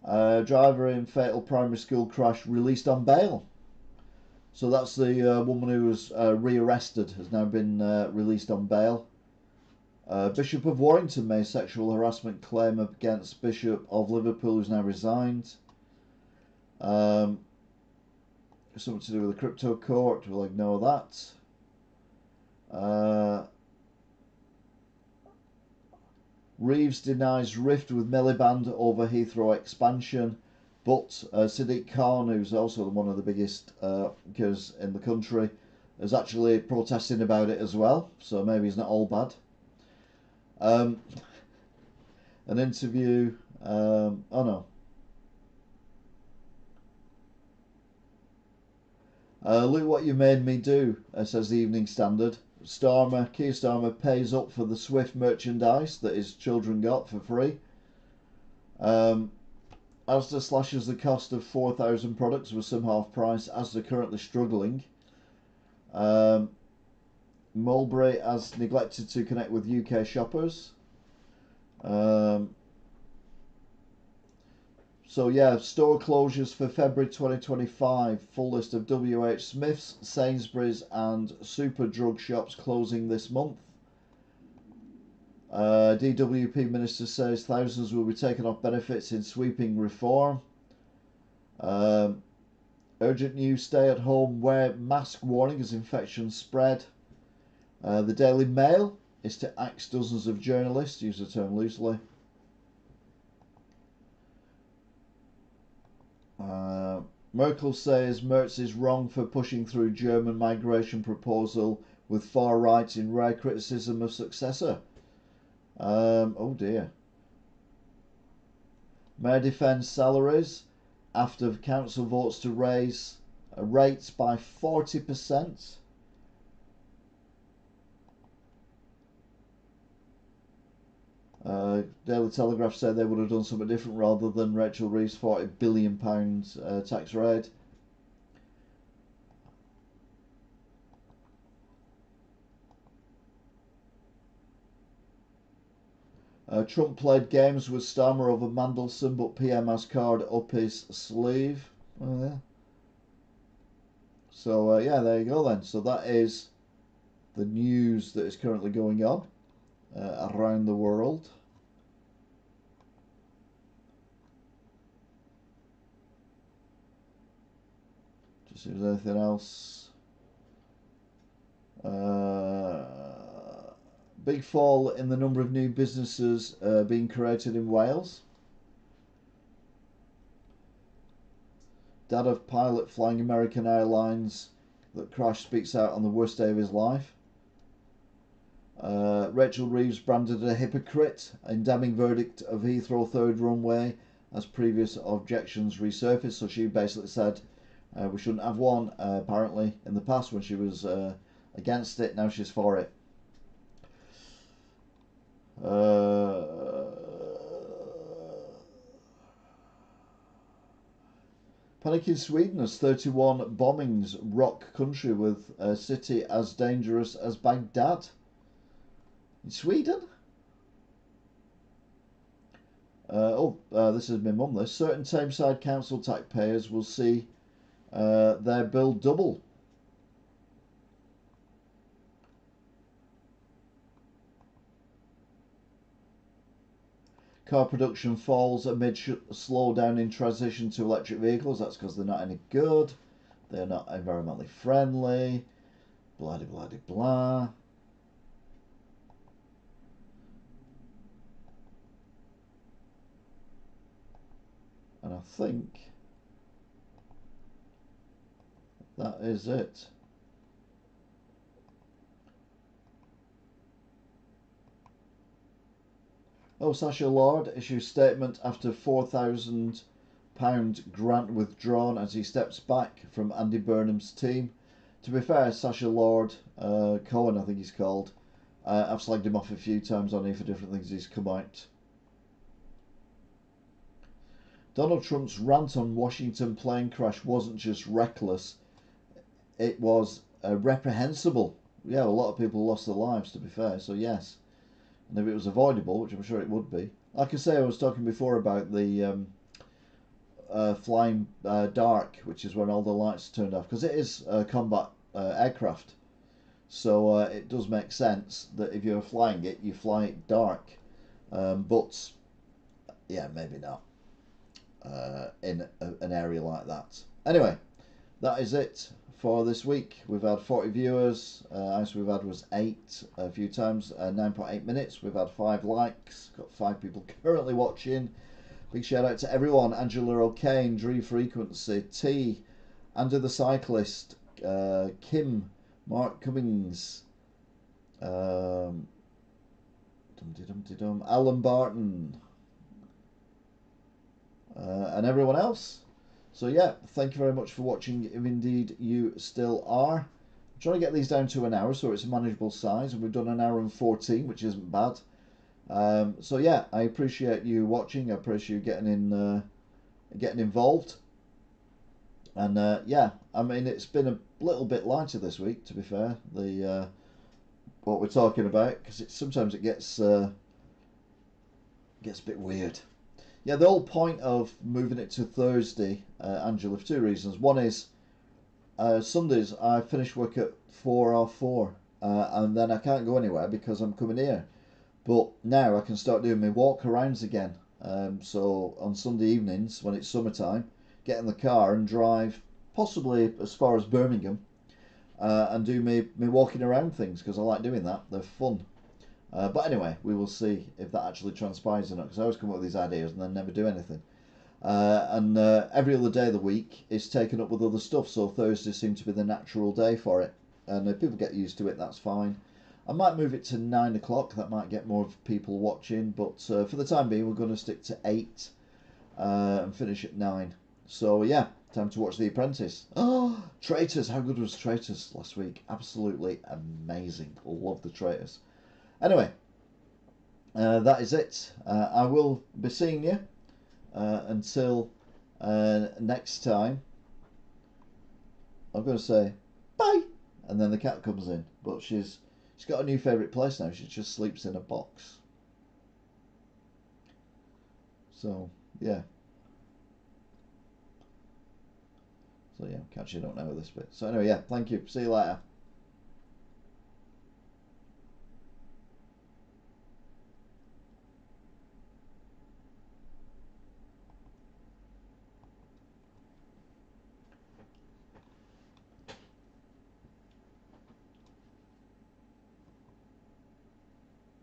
Driver in fatal primary school crash released on bail. So that's the woman who was rearrested, has now been released on bail. Bishop of Warrington made sexual harassment claim against Bishop of Liverpool, who's now resigned. Something to do with the crypto court, we'll ignore that. Reeves denies rift with Miliband over Heathrow expansion, but Sadiq Khan, who's also one of the biggest gears in the country, is actually protesting about it as well, so maybe he's not all bad. An interview, oh no. Look what you made me do, says the Evening Standard. Keir Starmer pays up for the Swift merchandise that his children got for free. Asda slashes the cost of 4,000 products with some half price. Asda currently struggling. Mulberry has neglected to connect with UK shoppers. So yeah, store closures for February 2025. Full list of WH Smiths, Sainsbury's and Superdrug shops closing this month. DWP Minister says thousands will be taken off benefits in sweeping reform. Urgent news, stay at home, wear mask warning as infections spread. The Daily Mail is to axe dozens of journalists, use the term loosely. Merkel says Merz is wrong for pushing through German migration proposal with far right in rare criticism of successor. Oh dear. Mayor defends salaries after council votes to raise rates by 40%. Daily Telegraph said they would have done something different rather than Rachel Reeves' £40 billion tax raid. Trump played games with Starmer over Mandelson, but PM has card up his sleeve. Oh, yeah. So yeah, there you go then. So that is the news that is currently going on around the world. Just see if there's anything else. Big fall in the number of new businesses being created in Wales. Dad of pilot flying American Airlines that crashed speaks out on the worst day of his life. Rachel Reeves branded a hypocrite in damning verdict of Heathrow third runway as previous objections resurfaced. So she basically said we shouldn't have one, apparently in the past when she was against it. Now she's for it. Panic in Sweden as 31 bombings rock country with a city as dangerous as Baghdad. In Sweden? This is my mum. This certain Tameside council taxpayers will see their bill double. Car production falls amid slowdown in transition to electric vehicles. That's because they're not any good. They're not environmentally friendly. Blah de blah de blah. And I think that is it. Oh, Sacha Lord issues statement after £4,000 grant withdrawn as he steps back from Andy Burnham's team. To be fair, Sacha Lord, Cohen I think he's called, I've slagged him off a few times on here for different things he's come out. Donald Trump's rant on Washington plane crash wasn't just reckless, it was reprehensible. Yeah, a lot of people lost their lives, to be fair, so yes. And if it was avoidable, which I'm sure it would be. Like I say, I was talking before about the flying dark, which is when all the lights are turned off, because it is a combat aircraft. So it does make sense that if you're flying it, you fly it dark. But, yeah, maybe not in an area like that. Anyway, that is it for this week. We've had 40 viewers. Highest we've had was 8 a few times, 9.8 minutes. We've had 5 likes, got 5 people currently watching. Big shout out to everyone: Angela O'Kane, Drew Frequency, T, Andrew the Cyclist, Kim, Mark Cummings, Alan Barton, and everyone else. So yeah, thank you very much for watching, if indeed you still are. I'm trying to get these down to an hour so it's a manageable size, and we've done an hour and 14, which isn't bad. So yeah, I appreciate you watching. I appreciate you getting in getting involved. And yeah, I mean, it's been a little bit lighter this week, to be fair. The what we're talking about, because sometimes it gets a bit weird. Yeah, the whole point of moving it to Thursday, Angela, for two reasons. One is Sundays I finish work at 4:04, and then I can't go anywhere because I'm coming here. But now I can start doing my walk arounds again. So on Sunday evenings when it's summertime, get in the car and drive possibly as far as Birmingham, and do me walking around things, because I like doing that. They're fun. But anyway, we will see if that actually transpires or not, because I always come up with these ideas and then never do anything. And every other day of the week is taken up with other stuff, so Thursday seems to be the natural day for it. And if people get used to it, that's fine. I might move it to 9 o'clock, that might get more people watching, but for the time being, we're going to stick to 8 and finish at 9. So yeah, time to watch The Apprentice. Oh, Traitors! How good was Traitors last week? Absolutely amazing. Love the Traitors. Anyway, that is it. I will be seeing you until next time. I'm going to say bye, and then the cat comes in, but she's got a new favourite place now. She just sleeps in a box. So yeah. So yeah, catch you up now with this bit. So anyway, yeah, thank you. See you later.